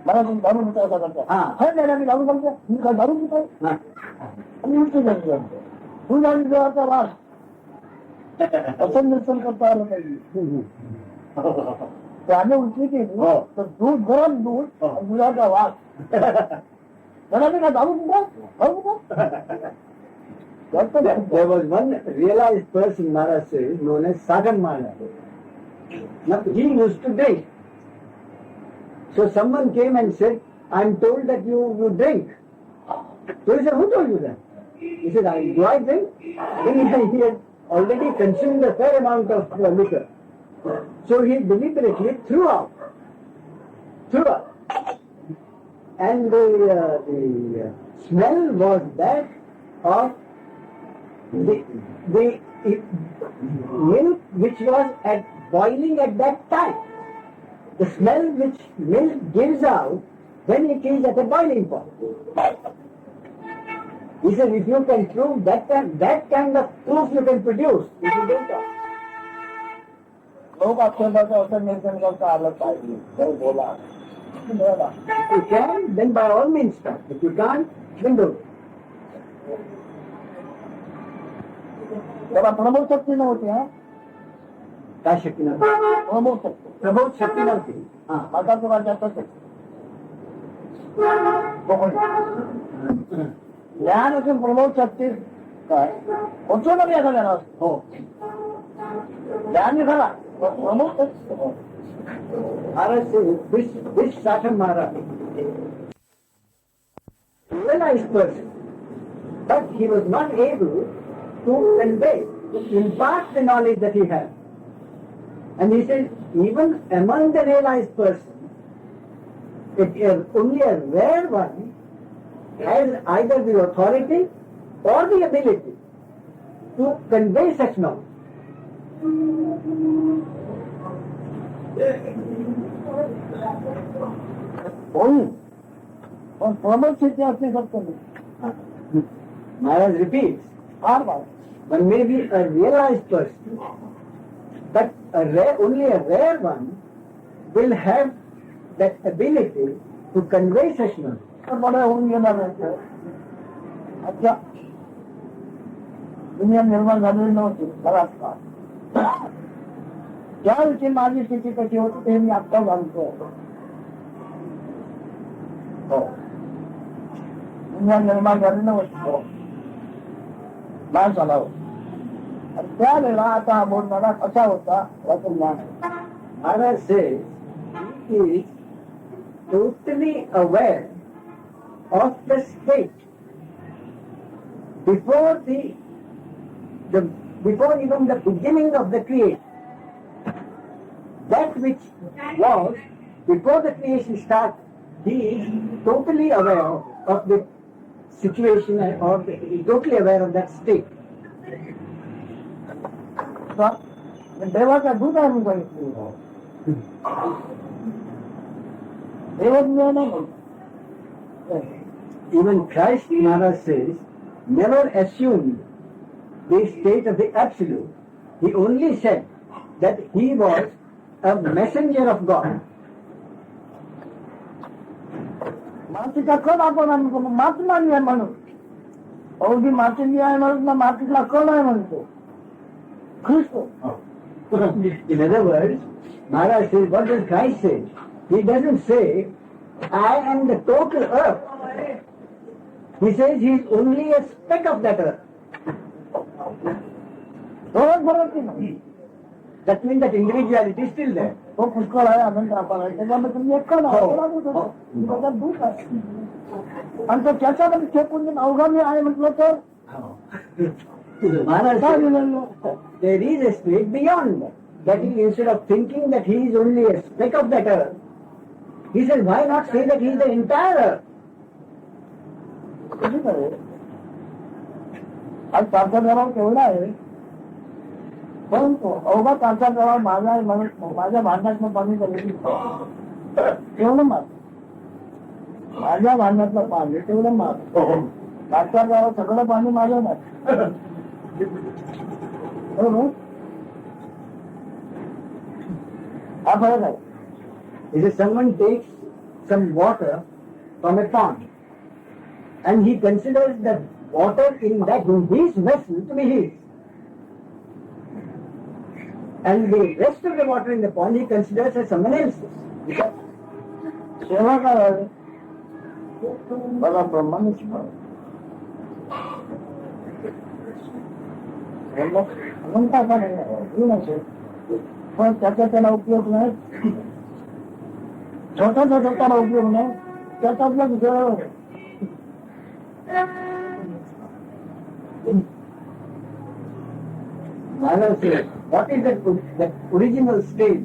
મારા તો દારૂ પીતા કરતા હા. હે દાદા બી દારૂ કરતા હું કાંઈ દારૂ પીતા हाँ. અને ઉલટી જતી રહે હું દારૂ પીતા હતા વાત પસંદ નિર્સન કરતા હતા તો આને ઉલટી થઈ તો દૂધ ગરમ દૂધ ગુજરાતા વાત દાદા બી દારૂ પીતા દારૂ પીતા There was one realized person, Maharaj says, known as Sagan Maharaj. Now, he used to drink. So someone came and said, I'm told that you drink. So he said, who told you that? He said, do I drink? Then he had already consumed a fair amount of liquor. So he deliberately threw out. And the smell was that of the milk which was boiling at that time. The smell which milk gives out when it is at a boiling point. He said, if you can prove that kind of proof you can produce, if you don't talk. लोग आपके पास अवसर निर्जन करता हालत आएगी जब बोला If you can, then by all means talk. If you can't, then don't. जब प्रमोद शक्ति न होती है क्या शक्ति ना प्रमोद शक्ति प्रबोध शक्ति ना थी. हाँ. माता के पास जाता थे ज्ञान असून प्रमोद शक्ती काय होतो ना मी एखाद्या हो. ज्ञान मी खरा प्रमोद शक्ती Maharaj says, this Sagan Maharaj, realized person, but he was not able to convey, to impart the knowledge that he had. And he said, even among the realized person, only a rare one has either the authority or the ability to convey such knowledge. और प्रमोद शक्ति अपने सबको Maharaj repeats, bar bar one may be a realized person, but only a rare one will have that ability to convey such knowledge. बड़े होंगे ना रहते अच्छा दुनिया निर्माण झालेली नव्हती बलात्कार ज्यावेळी माझी स्थिती कशी होती ते मी आत्ता जाणतो दुनिया निर्माण झाली नव्हती नाही चालावं आणि त्यावेळेला आता हा बोलणारा कसा होता याचं ज्ञान आहे. Maharaj says he is totally aware of the state before before even the beginning of the creation. That which was before the creation started, he is totally aware of the situation or totally aware of that state. देवाचा दूध आम्ही बघितली देवज्ञान नाही Even Christ, Maharaj says, never assumed the state of the Absolute. He only said that he was a messenger of God. मातीचा कण आपण म्हणतो मातमान्य आहे म्हणून अवघी मातीची आहे म्हणून ना मातीतला कण आहे म्हणतो ख्रिस्त In other words, Maharaj says, what does Christ say? He doesn't say, I am the total earth. He says he is only a speck of that earth. फरक फरक नाही That means that individuality is still there. तो पुष्कळ आहे अनंत आपण आहे त्याच्यामध्ये तुम्ही एक कण आहे त्याच्यात दूध आहे आणि तो त्याच्यामध्ये फेकून अवघामी आहे म्हटलं तर Maharaj काय says, दिलेलं there is a state beyond that. That is, instead of thinking that he is only a speck of that earth, he says, why not say that he is the entire earth? आज प्रार्थना केवढा आहे पण अवघा काचा जवळ माझ्या भांड्यातलं पाणी तेवढं मार, माझ्या भांड्यातलं पाणी तेवढं मार, काचा जवळ सगळं पाणी माझं नाही. बरोबर, हा फरक आहे. If someone takes some water from a pond and he considers that water in that his vessel to be his, and the rest of the water in the pond he considers as someone else's. सेवा करावी बघा प्रमाणित म्हणता का नाही, पण त्याचा त्याला उपयोग नाही, छोटा छोटा त्याला उपयोग नाही, त्याच्यातलं दुसरं. Maharaj said, what is that original state?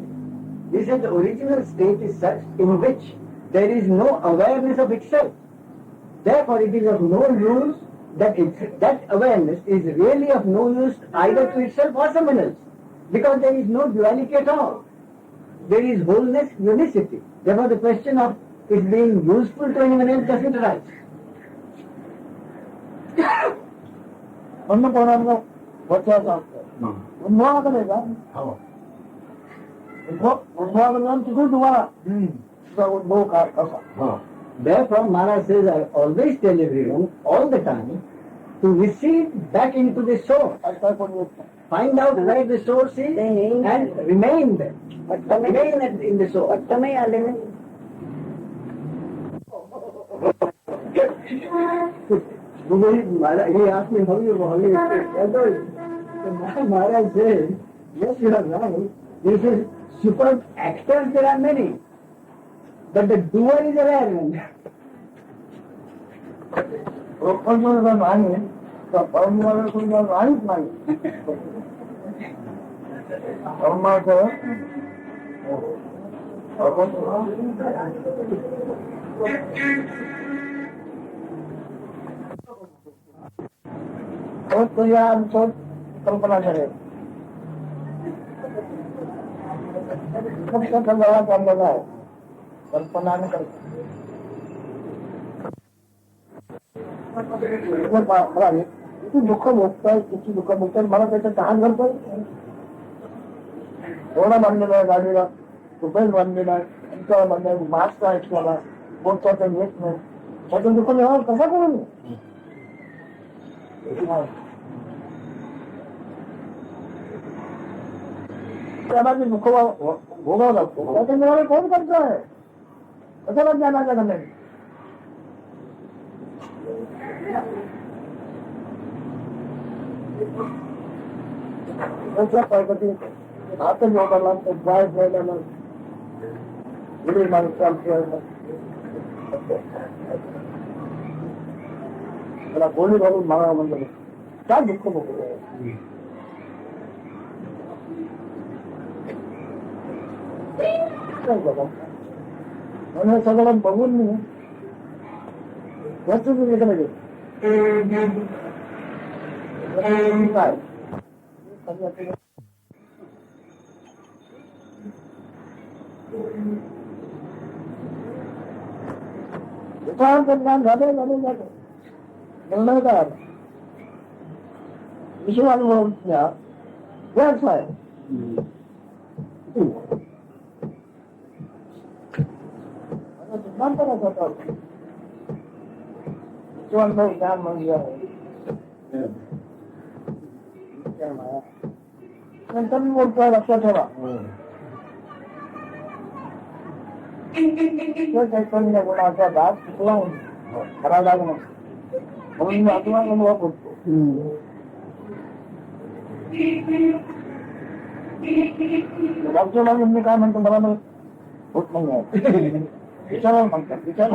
He said the original state is such in which there is no awareness of itself. Therefore it is of no use that awareness is really of no use either to itself or someone else. Because there is no duality at all. There is wholeness, unicity. Therefore the question of it being useful to anyone else doesn't arise. म्हणून कोणाला वचवायचं असतं. उद्भवाकडे का उद्भवाकडे जाऊन तिथून तुम्हाला तुझा उद्भव काय कसा. Therefore Maharaj says, I always tell everyone all the time to receive back into the source. काय कोणी येत नाही. Find out where the source is and remain there. Remain in the source. पट्टमही आले नाही. He asked me how you Maharaj said, yes, you are right. He says, super actors there are many, but the doer is a rare one. प्रपंच नाही तर परमात्मा तुमचा नाहीच नाही. परमात्मा तुझ्या आमचं कल्पना करेल फक्त सगळा चाललेला आहे कल्पना आणि कल्पना. किती दुःख भोगताय, किती दुःख भोगताय, मला त्याचं तहान घालतोय. एवढा बांधलेला आहे गाडीला, रुपये बांधलेला आहे, इंचा बांधलेला, मास्क आहे त्याला, बोलतो ते येत नाही, त्याचं दुःख व्यवहार कसा करून त्याला जे दुःख भोगावं लागतो त्याच्या निवारण कोण करतो आहे. कशाला ज्ञानाच्या घालणे प्रगती हात जोडायला बाय जोडायला माणूस त्याला गोळी घालून मारा म्हणजे काय दुःख बघू. म्हणून सगळं बघून मी वस्तू काय ज्ञान झालं झालं जातं निर्णय काय विश्वानुभव व्यवसाय सिद्धांतच होता. विश्वानुभव ज्ञान म्हणजे नंतर मी बोलतोय लक्षात ठेवा. चैतन्य गुणाचा दास चुकला खरा दाग म्हणून मी आत्मा अनुभव करतो. डॉक्टर मी काय म्हणतो मला होत नाही विचारायला म्हणतात विचार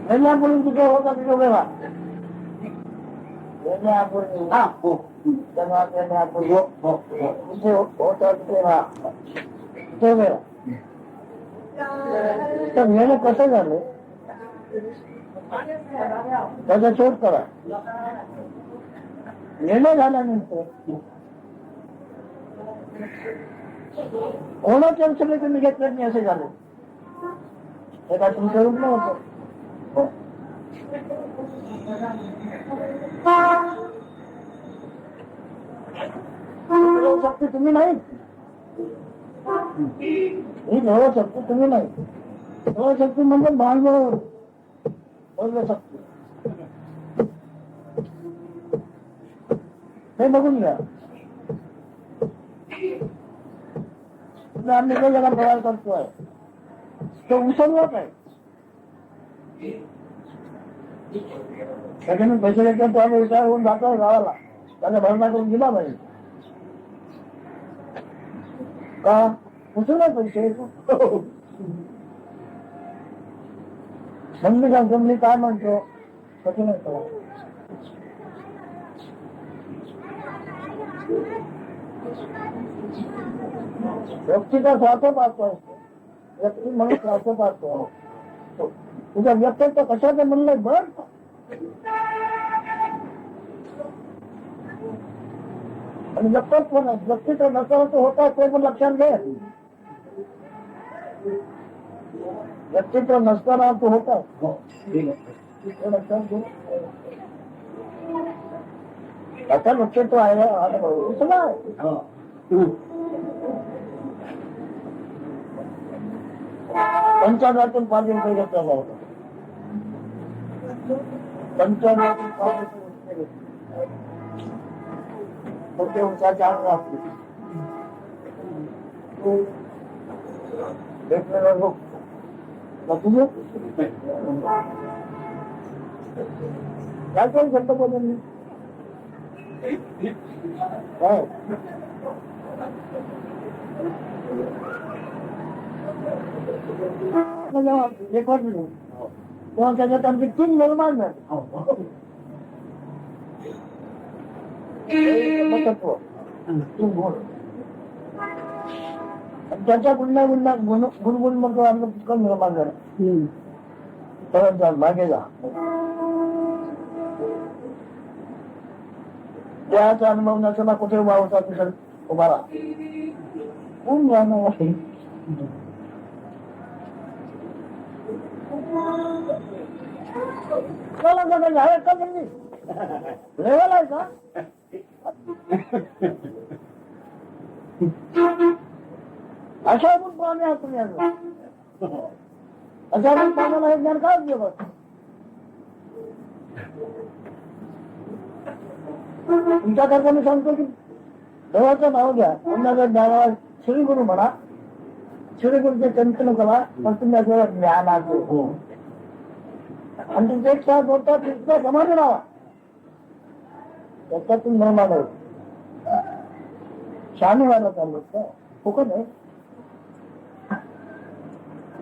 वेगळ्यापूर्वी तिथे होता तिथे वेगळा वेगळ्यापूर्वी तिथे होता तिथे वेगळा. तर वेळ कसं झालं त्याचा शोध करा. निर्णय झाल्यानंतर कोणाच्या सगळे तुम्ही घेतलं नाही असे झाले. हे काय तुमचं रूप नव्हतं. शक्ती तुम्ही नाही. ही शक्ती तुम्ही नाही. शक्ती म्हणजे भांडवल शक्ती. हे बघून घ्या. आम्ही काही जगात प्रवास करतोय तो उसळत आहे. त्याच्याने पैसे देतात तो आम्ही विचार होऊन जातो गावाला. त्याचा भरणा करून दिला पाहिजे का? उसळला पैसे समजी सांगतो मी काय म्हणतो कसं नाही करा. व्यक्तीचा स्वार्थ पाहतो. व्यक्ती म्हणून स्वार्थ पाहतो. तुझ्या व्यक्तित्व कशाचं म्हणलंय बघ. आणि व्यक्तित्व नाही. व्यक्तित्व नसतं होता ते पण लक्षात घे. व्यक्तित्व नसताना तो होता लक्षात घे. आता व्यक्तित्व आहे सगळं. पंचांगातून 5 रुपये घेतला होता. पंचांगातून 5 रुपये घेतले उंचाचे आठ वाजते. काय काही शब्द बोलून काय रेकॉर्ड मिळून तेव्हा त्याच्यात आमची 3 निर्माण झाली. त्याच्या गुन्हा गुणगुण मग आमचं पुष्कळ निर्माण झालं. परत जा मागे जा. त्याचा अनुभव नसताना कुठे उभा होता तिथं उभा राहा. कोण जाणार आहे? झालं का तुम्ही लेवल आहे का? अशा पण पाहणे आहात तुम्ही. अशा पण पाहण्याला हे ज्ञान काय उपयोग? तुमच्याकरता मी सांगतो की देवाचं नाव घ्या. पुन्हा ज्ञानाला श्रीगुरु म्हणा. श्रीगुरूचे चिंतन करा. पण तुम्ही आपल्याला ज्ञानाचं हो. आणि तुमचे एक तास होता तिथं समाधी लावा. त्याच्यातून निर्माण होईल. शहाणी व्हायला चालू का फुकट आहे.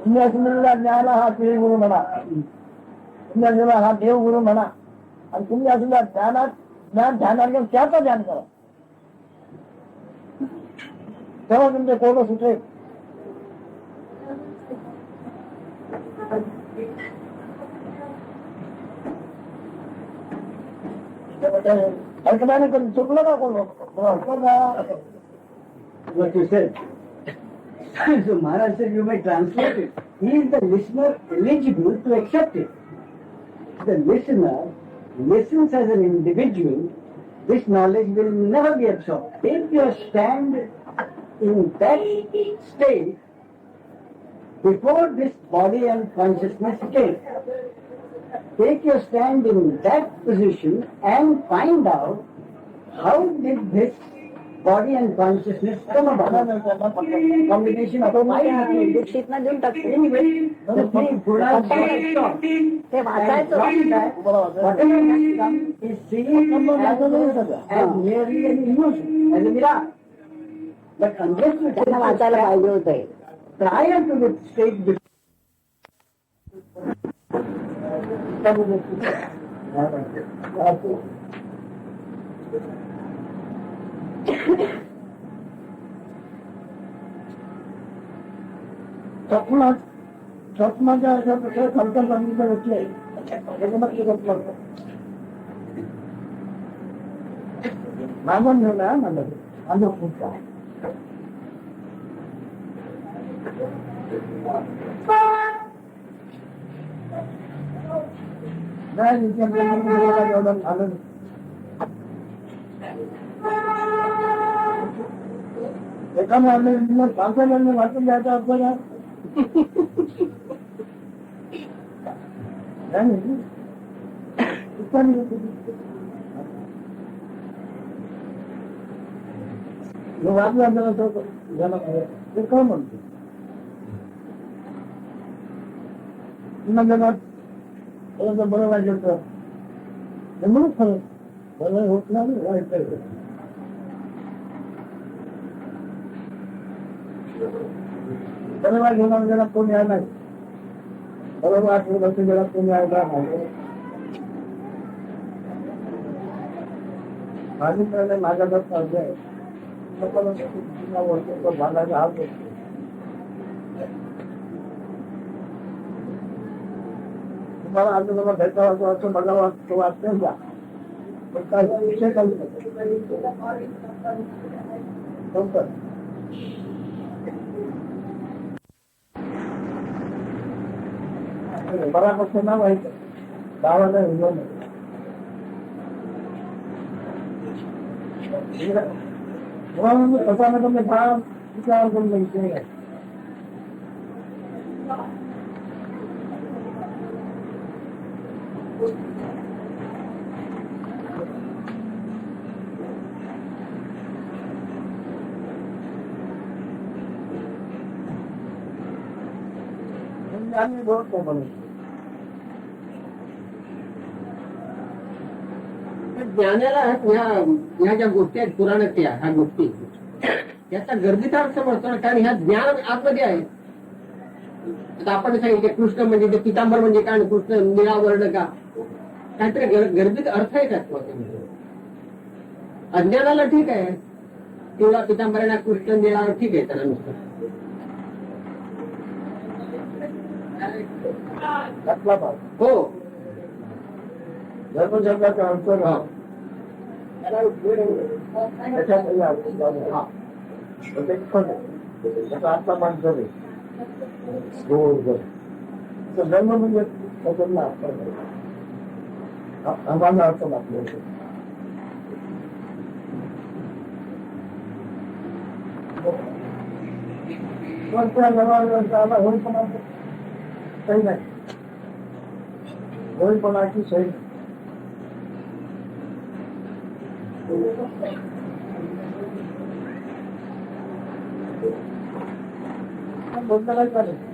तुम्ही असलेला ज्ञान हा श्रीगुरु म्हणा. तुम्ही असलेला हा देवगुरु म्हणा. आणि तुम्ही असलेल्या ज्ञानात ज्ञान ध्यानात घेऊन त्याचं ध्यान करा. तेव्हा तुमचे कोरडं सुटेल. ऐकण्याने कधी चुकलं का कोण? What you said. So Maharaj said you may translate it. He is the listener eligible to accept it. The listener listens as an individual. This knowledge will never be absorbed. Take your stand in that state before this body and consciousness came. Take your stand in that position and find out how did this body and consciousness come about. Combination of five दीक्षितना देऊन टाकतो. the three gunas got absorbed. ते वाचायचं. Whatever has come is seen as merely an illusion, as a mirage. But unless you त्यांना वाचायला पाहिजे होतं. prior to the state स्वप्नाच्या अशा प्रकारे कल्पना सांगितलं घेतले. त्याच्यामध्ये माझं ठेवलं आहे माझं खूप एवढं झालं एका मारले पावसा महिने वाचून द्यायचं आपल्याला वाचलं आपल्याला ते काय म्हणतो जगात बरं वाईट तर म्हणून खरं बरं होत नाही वाईट बरं वाईट होणार जगात कोणी आहे नाही बरं वाईट होत असेल जगात कोणी आहे नाही माझी पहिले माझ्याकडे चालू आहे भागाचा हात होतो तुम्हाला आता जमा भेटता वाटतो असं मला वाटतं वाचते का पण काय विषय चालू बरापक्ष ना माहित गावाला हिंदू कसा ना तुम्ही फार विचार करून बघितले आम्ही बहुत ज्ञानाला ह्या ज्या गोष्टी आहेत पुराणातल्या ह्या गोष्टी याचा गर्दीचा अर्थ म्हणतो ना कारण ह्या ज्ञान आतमध्ये आहे आता आपण सांगितलं कृष्ण म्हणजे ते पितांबर म्हणजे काय कृष्ण निळा वर्ण का काहीतरी गर्दीत अर्थ आहे का अज्ञानाला ठीक आहे पिवळा पितांबराला कृष्ण निळा ठीक आहे त्याला नुसतं हो धर्मशब्दाचा अंतर त्याचा आत्मा माणसं धर्म म्हणजे आम्हाला अर्थ लागले होईपणाची सही नाही होईपणाची सही नाही बोलता काय चालेल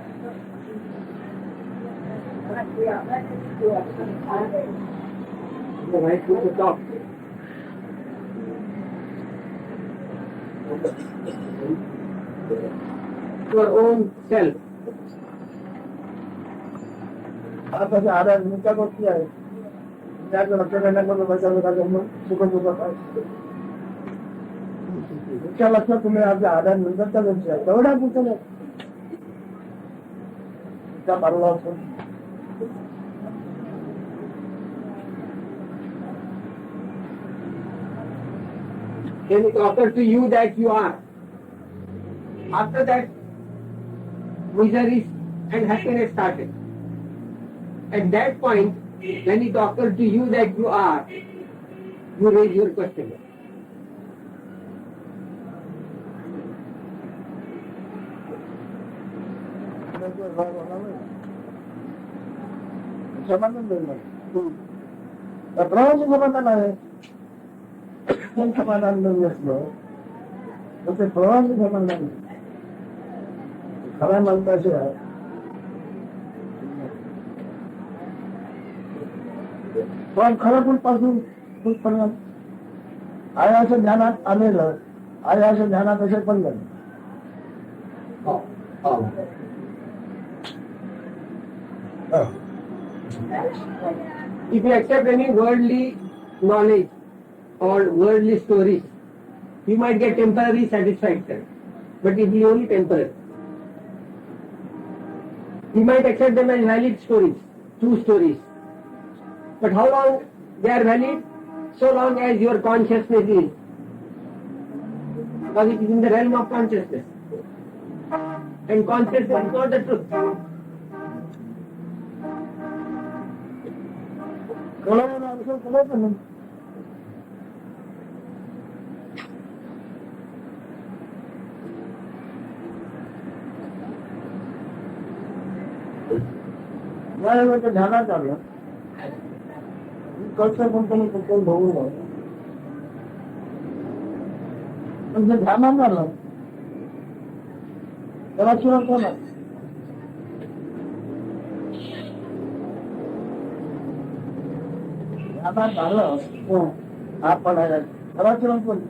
your own self. आता आधार मुख्य गोष्टी आहे त्याचं लक्ष देण्यामध्ये मुख्य लक्ष तुम्ही आपल्या आधार नंतरच्या गोष्टी आहे तेवढ्या पुढच्या त्या मारला असतो Then it occurs to you that you are. After that, misery and happiness started. At that point, when it occurs to you that you are, you raise your question. समाधान प्रवासी समाधान आहे समाधान नाही असलं तर ते प्रवासी समाधान खऱ्या माणसाचे आहे पण खरं पासून आहे असं ध्यानात आलेलं आहे असं ध्यानात असे पण झालं If you accept any worldly knowledge or worldly stories, you might get temporary satisfaction, but it is only temporary. You might accept them as valid stories, true stories. But how long they are valid? So long as your consciousness is. Because it is in the realm of consciousness. And consciousness is not the truth. ध्यानात आलं कळतं पण त्यांनी काही बघू नये पण जे ध्यानात आलं त्याला चिरंत होणार ध्यानात आलं आपण त्याला चिरंत होईल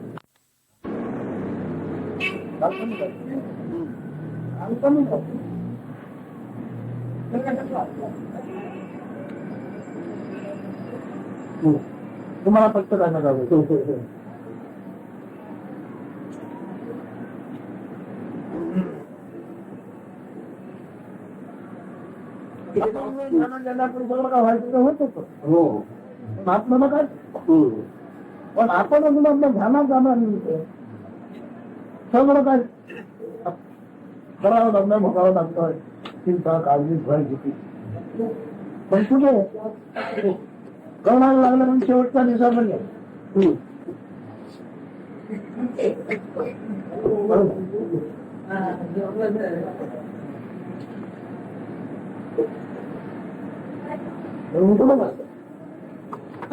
तुम्हाला फक्त काय नका सगळं काय व्हायचं होत होतं हो. आत्म्याला काय पण आपण अजून आपल्या ध्यानात जाणार नाही सगळं काय करावं लागणार भोगावं लागतं चिंता काळजी व्हायची पण कुठे कळायला लागलं म्हणजे शेवटचा दिवसामध्ये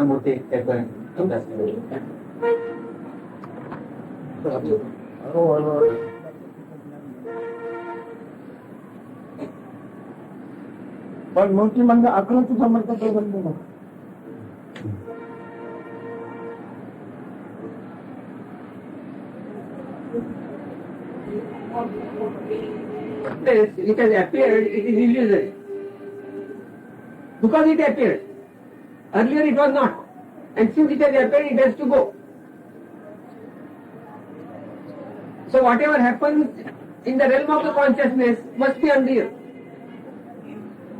मोठे पण मोठी म्हणजे आकृती समर्थ बंद It has appeared, it is illusory. Because it appeared. Earlier it was not. And since it has appeared, it has to go. So whatever happens in the realm of the consciousness must be unreal.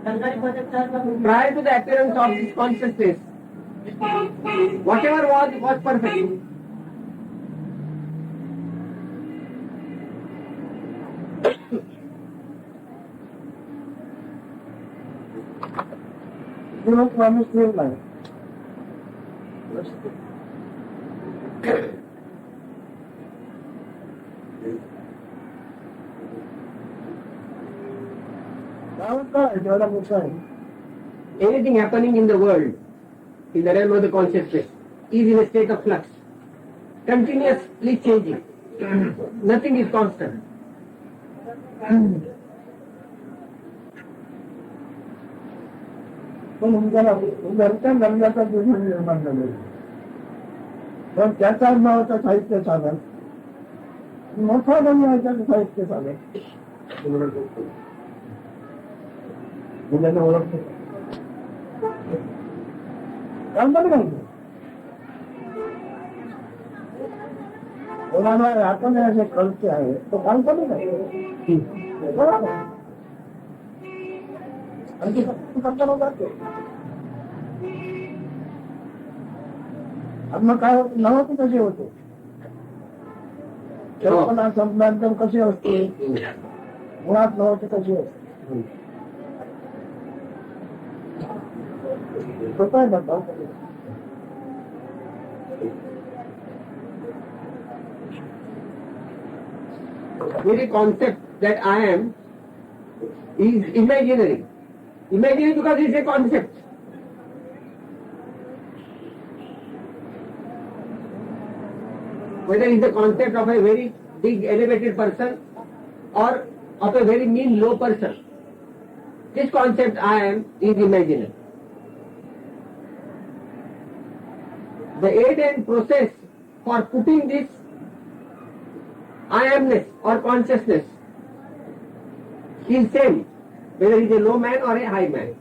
Prior to the appearance of this consciousness, whatever was perfect. माणूस मिळत नाही Anything happening in the world, in the realm of the consciousness, is in a state of flux, continuously changing. Nothing is constant. पण घरच्या गंगाचा दुश्मन निर्माण झाले पण त्याचा नावाचं साहित्य साधन मोठा गंगाचं साहित्य साधन मुलांना ओळखतो काल्पनिक आहे कोणाला आपण असे कळते आहे तो काल्पनिक आहे बरोबर आणि करताना जाते मग काय नव्हते कसे होते कल्पना संपल्यानंतर कसे असते मुळात नव्हते कसे असते सोपं आहे बघा Very concept that I am is imaginary. Imaginary because it's a concept. Whether it's the concept of a very big elevated person or of a very mean low person. This concept I am is imaginary. The aid and process for putting this I amness or consciousness is same, whether he is a low man or a high man.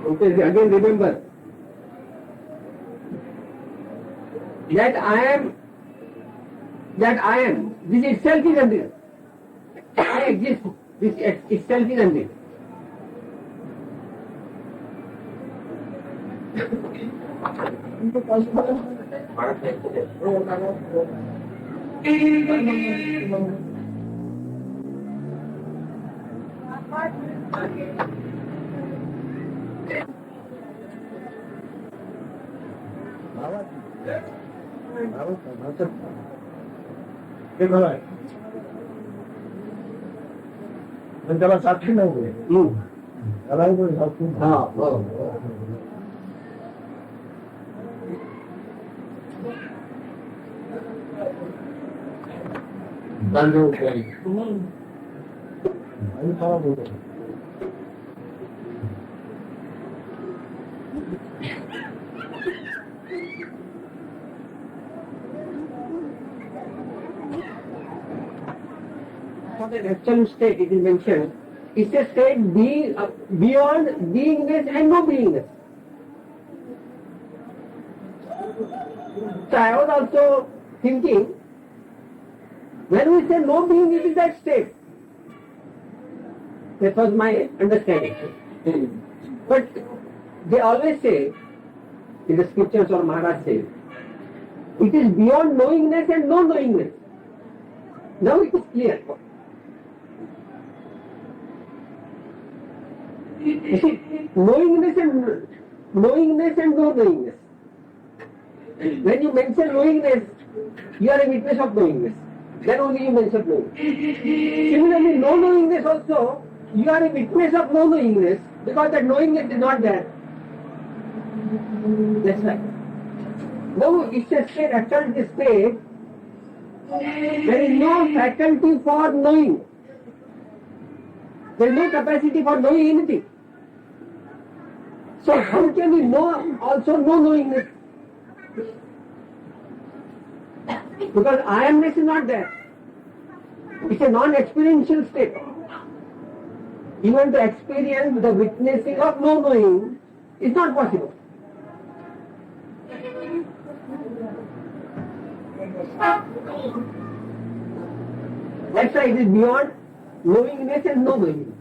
Okay, again remember, that I am, this itself is unreal. I exist, this itself is unreal. पण त्याला साक्षी नाही त्यालाही कोणी साक्षी आणि खराब होतो For the absolute state, it is mentioned, it's a state beyond beingness and no beingness. So I was also thinking, when we say no being, it is that state. That was my understanding. But they always say, in the scriptures or Maharaj says, it is beyond knowingness and no knowingness. Now it is clear. You see, knowingness and no knowingness. When you mention knowingness, you are a witness of knowingness. Then only you mention knowingness. Similarly, no knowingness also, you are a witness of no knowingness because that knowingness is not there. That's right. Now it's a state, absolute state. There is no faculty for knowing. There is no capacity for knowing anything. So how can we know also no knowingness? Because I amness is not there. It's a non-experiential state. Even to experience the witnessing of no knowing is not possible. That's why it is beyond knowingness and no knowingness.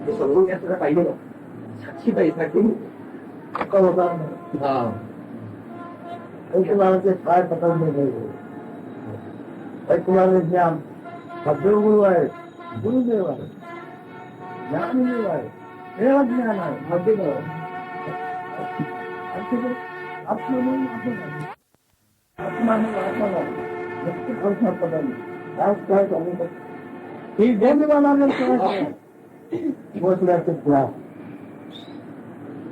हे समजून घ्यायला पाहिजे ना साक्षी पाहिजे तुम्हाला काय पकडले नाही तुम्हाला ज्ञान सद्गुरु आहे गुरुदेव आहे ज्ञानदेव आहे तेव्हा ज्ञान आहे मध्यदेव ही देवाला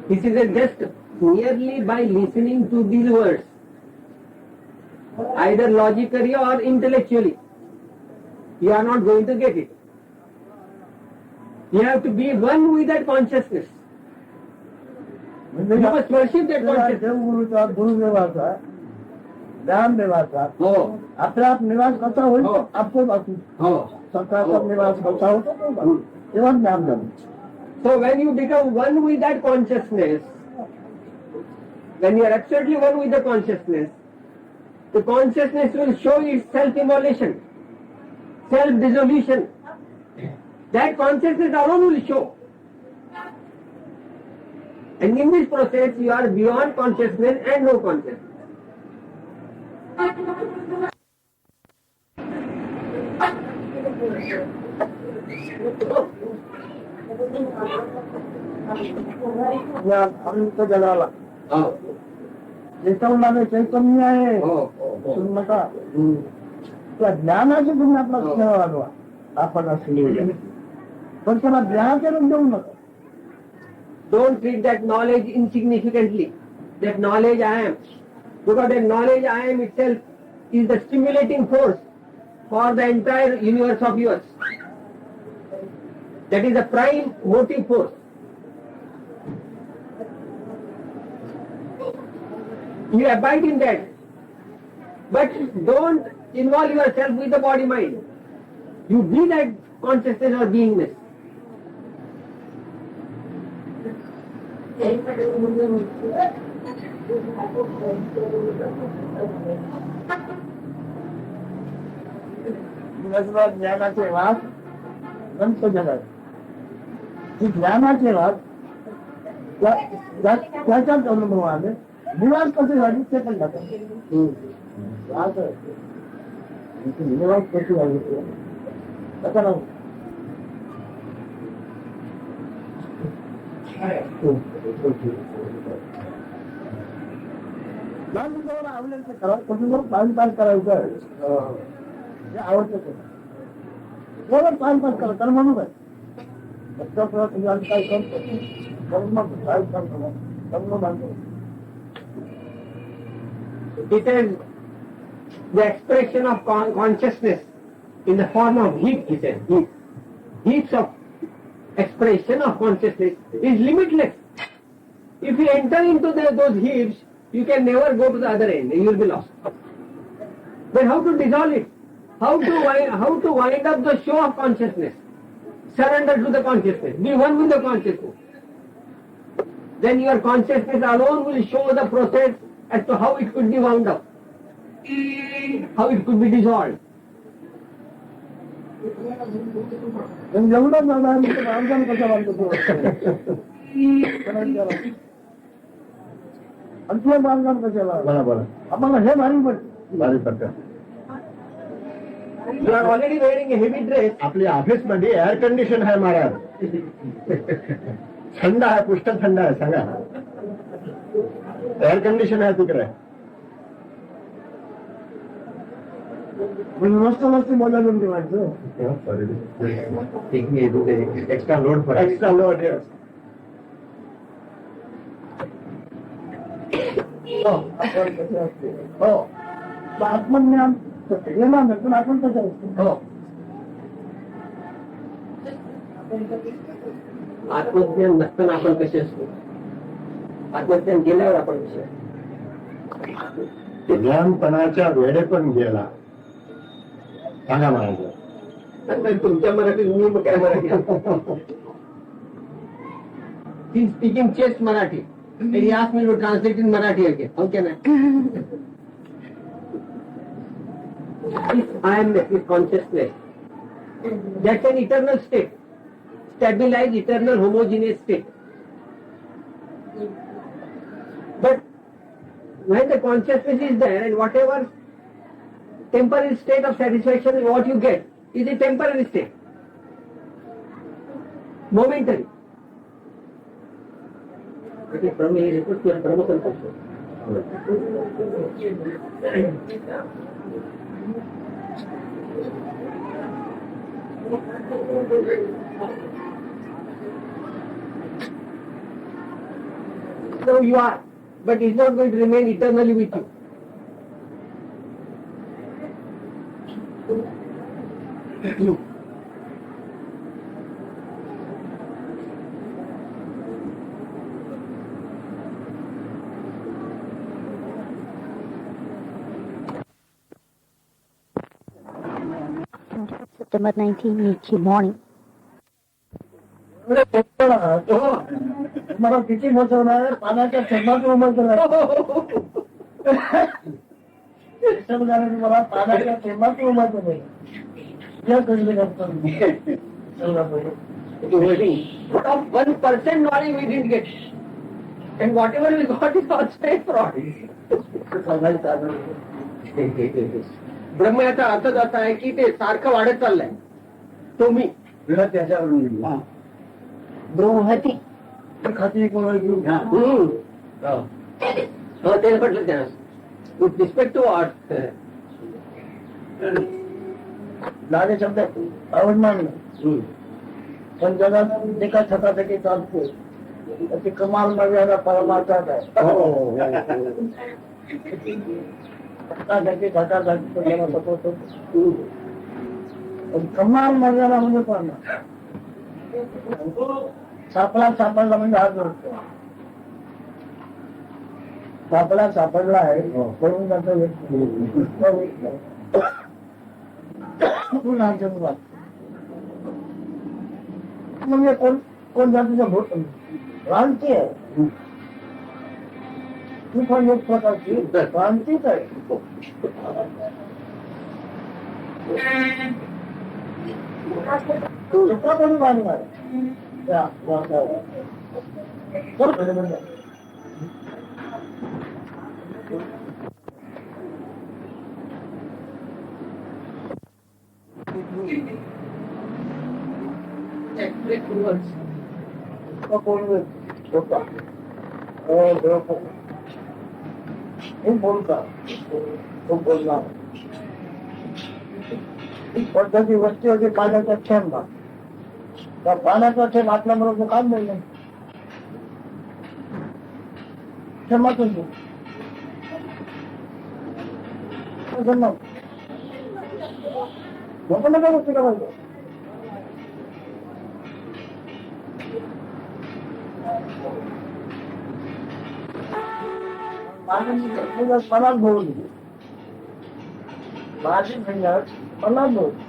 This is just merely by listening to these words, either logically or intellectually, you are not going to get it. You have to be one with that consciousness. You must worship that consciousness. देवगुरुचा गुरुदेवाचा ज्ञानदेवाचा आपला निवास कसा होईल आपको बाकी स्वतःचा निवास कसा होतो तेव्हा ज्ञान झालं. So when you become one with that consciousness, when you are absolutely one with the consciousness will show its self-immolation, self-dissolution. That consciousness alone will show. And in this process you are beyond consciousness and no consciousness. या अनंत जगाला ज्याच्यामध्ये चैतन्य आहे सुन नका त्या ज्ञानाचे तुम्ही आपला स्नेह वाढवा आपण असले पण त्याला ज्ञानाचे देऊ नका. Don't treat that knowledge insignificantly. That knowledge I am. Because that knowledge I am itself is the stimulating force for the entire universe of yours. That is the prime motive force. You abide in that. But don't involve yourself with the body mind. You be that consciousness or beingness. दिवसभर ज्ञानाचे वास संत जगात ही ज्ञानाचे वास त्याच्याच अनुभवाने निवास कशी झाली ते पण जातात. निवास कशी झाली त्याचा नाव आवडेल ते करा. कुठून टाइमपास करायचं हे आवडतं ते बरोबर टाइमपास करा. तर म्हणून काय तुम्ही आज काय करतो मग काय करतो लग्न बांधतो. It is the expression of consciousness in the form of heat, he said. Heats of expression of consciousness is limitless. If you enter into those heaps, you can never go to the other end. You will be lost. Then how to dissolve it? How to wind up the show of consciousness? Surrender to the consciousness. Be one with the consciousness. Then your consciousness alone will show the process as to how it could be wound up, how it could be dissolved. एवढं बांधकाम कसं बांधतो आणखी बांधकाम कशाला बरोबर आम्हाला हे भारी पडतं. You are already wearing a heavy dress. आपल्या ऑफिस मध्ये एअर कंडिशन आहे महाराज. थंड आहे, पुष्ट थंड आहे. सांगा एअर कंडिशन आहे तिकडे. मस्त मस्त बोलायला वाटतं. एक्स्ट्रा लोड हो आत्मज्ञान गेला नसून आपण कसं असतो. आत्मज्ञान नसताना आपण कसे असतो. आत्मज्ञान गेल्यावर आपण कसे. ज्ञानपणाच्या वेळे पण गेला. सांगा महाराज. तुमच्या मराठीत मी काय मराठी. ती speaking chest Marathi. And he asked me to translate in Marathi again. How can I? This I am this consciousness. That's an eternal state. Stabilized, eternal, homogeneous state. But when the consciousness is there and whatever temporary state of satisfaction is what you get is a temporary state. Momentary. So you are, but it's not going to remain eternally with you. September 1980 morning. मला किती बसवणार पाण्याच्या थेंबात उमटणार. मला पाण्याच्या थेंबात उमटत नाही. या कधी करतो 1% knowledge we didn't get. And whatever we got is also a fraud. ब्रह्म याचा अर्थच असा आहे की ते सारखं वाढत चाललंय. तो मी त्याच्यावरून बृहती खाती तेच म्हटलं त्यांना. विथ रिस्पेक्ट टू आर्ट लागे शब्द आवडणार नाही. पण जगात एका छतापैकी चालतो त्याची कमाल मर्यादा परमार्थात आहे. कमाल मर्यादा म्हणजे पण सापडला म्हणजे हात जोडतो. सापडला आहे करून जातो म्हणजे कोण जातीचं भूत क्रांती आहे ती पण एक प्रकारची क्रांतीच आहे दुसरा कोणी मानणार त्या वाक्यावर. कोण होता हे बोलता तो बोलला पद्धती वस्ती होती पाण्याचा थेंब त्या पाण्याचा थेंब आपल्याबरोबर काम नाही थेंबातून लोकांना गोष्टी करायचं मनात भरली माझी मेहनत मनात भरली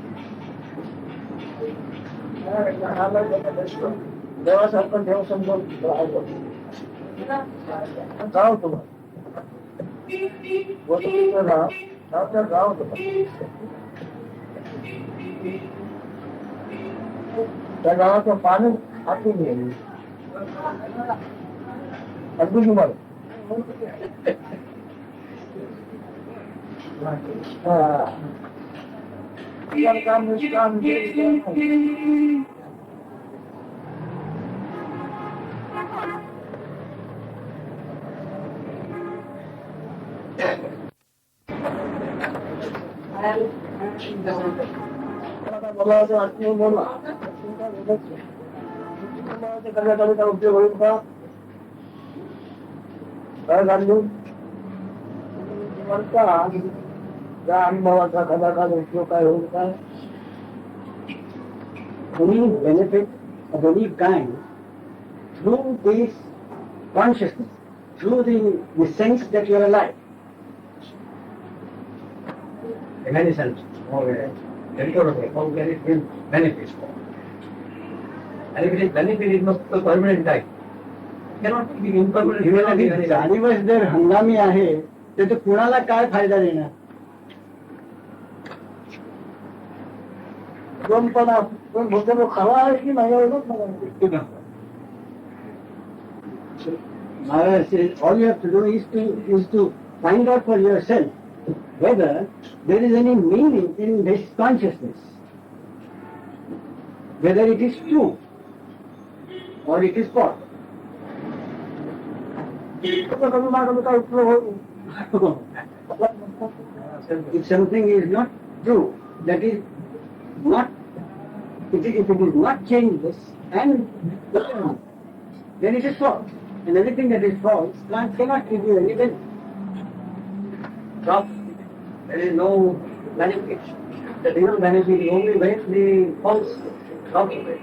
देवासारखं देव समजून गाव तुम्हाला गाव त्या गावाचं पाणी आटून गेलं अगदी तुम्हाला काम बोला करण्याचा उपयोग होईल का काय घालून म्हणता त्या अनुभवाचा कदाकाल उपयोग काय होईल काय Only benefit of any kind through this consciousness, through the sense that you are alive. In many sense, how can it bring benefits? And if it is benefit, it must be permanent type. Cannot be impermanent. जाणीवच जर हंगामी आहे तर कुणाला काय फायदा देणार खरा आहे की नाही एवढंच Maharaj says, all you have to do is to find out for yourself whether there is any meaning in this consciousness, whether it is true or it is false. If something is not true, that is not, if it is not changeless and then it is false. And anything that is false cannot give you any benefit. Drop. There is no benefit. The real benefit is only when the false drops away.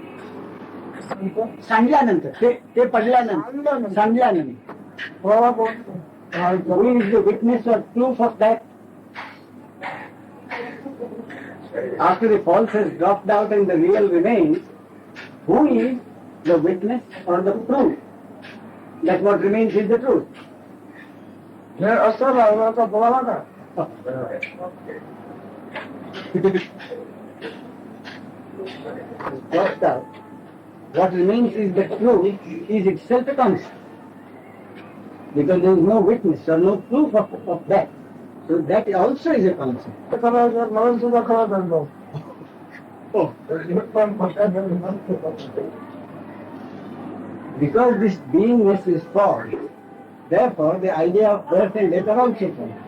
सांडल्यानंतर ते पडल्यानंतर सांडल्यानंतर who is the witness or proof of that? After the false has dropped out and the real remains, who is the witness or the proof that what remains is the truth? असं राहिला बोला का Dropped out. What remains is the truth is itself a constant. Because there is no witness or no proof of that. So that also is a constant. म्हणून सुद्धा खरा धंदो Because this beingness is false, therefore the idea of birth and death are also false.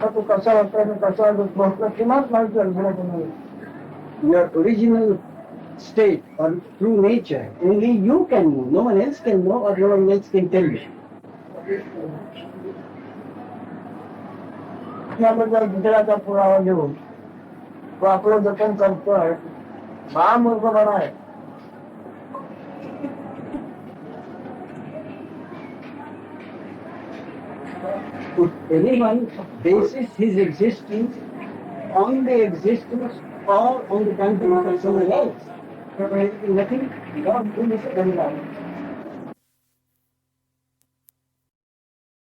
तू कसा वाटतं कसा म्हटलं किंवाच माहिती आहे Your original state or true nature, only you can know. No one else can know or no one else can tell you. गुजराचा पुरावा घेऊन तो आपलं जतन करतोय महामूर्खपणा आहे If anyone bases his existence on the existence or on the consciousness of someone else, nothing, God will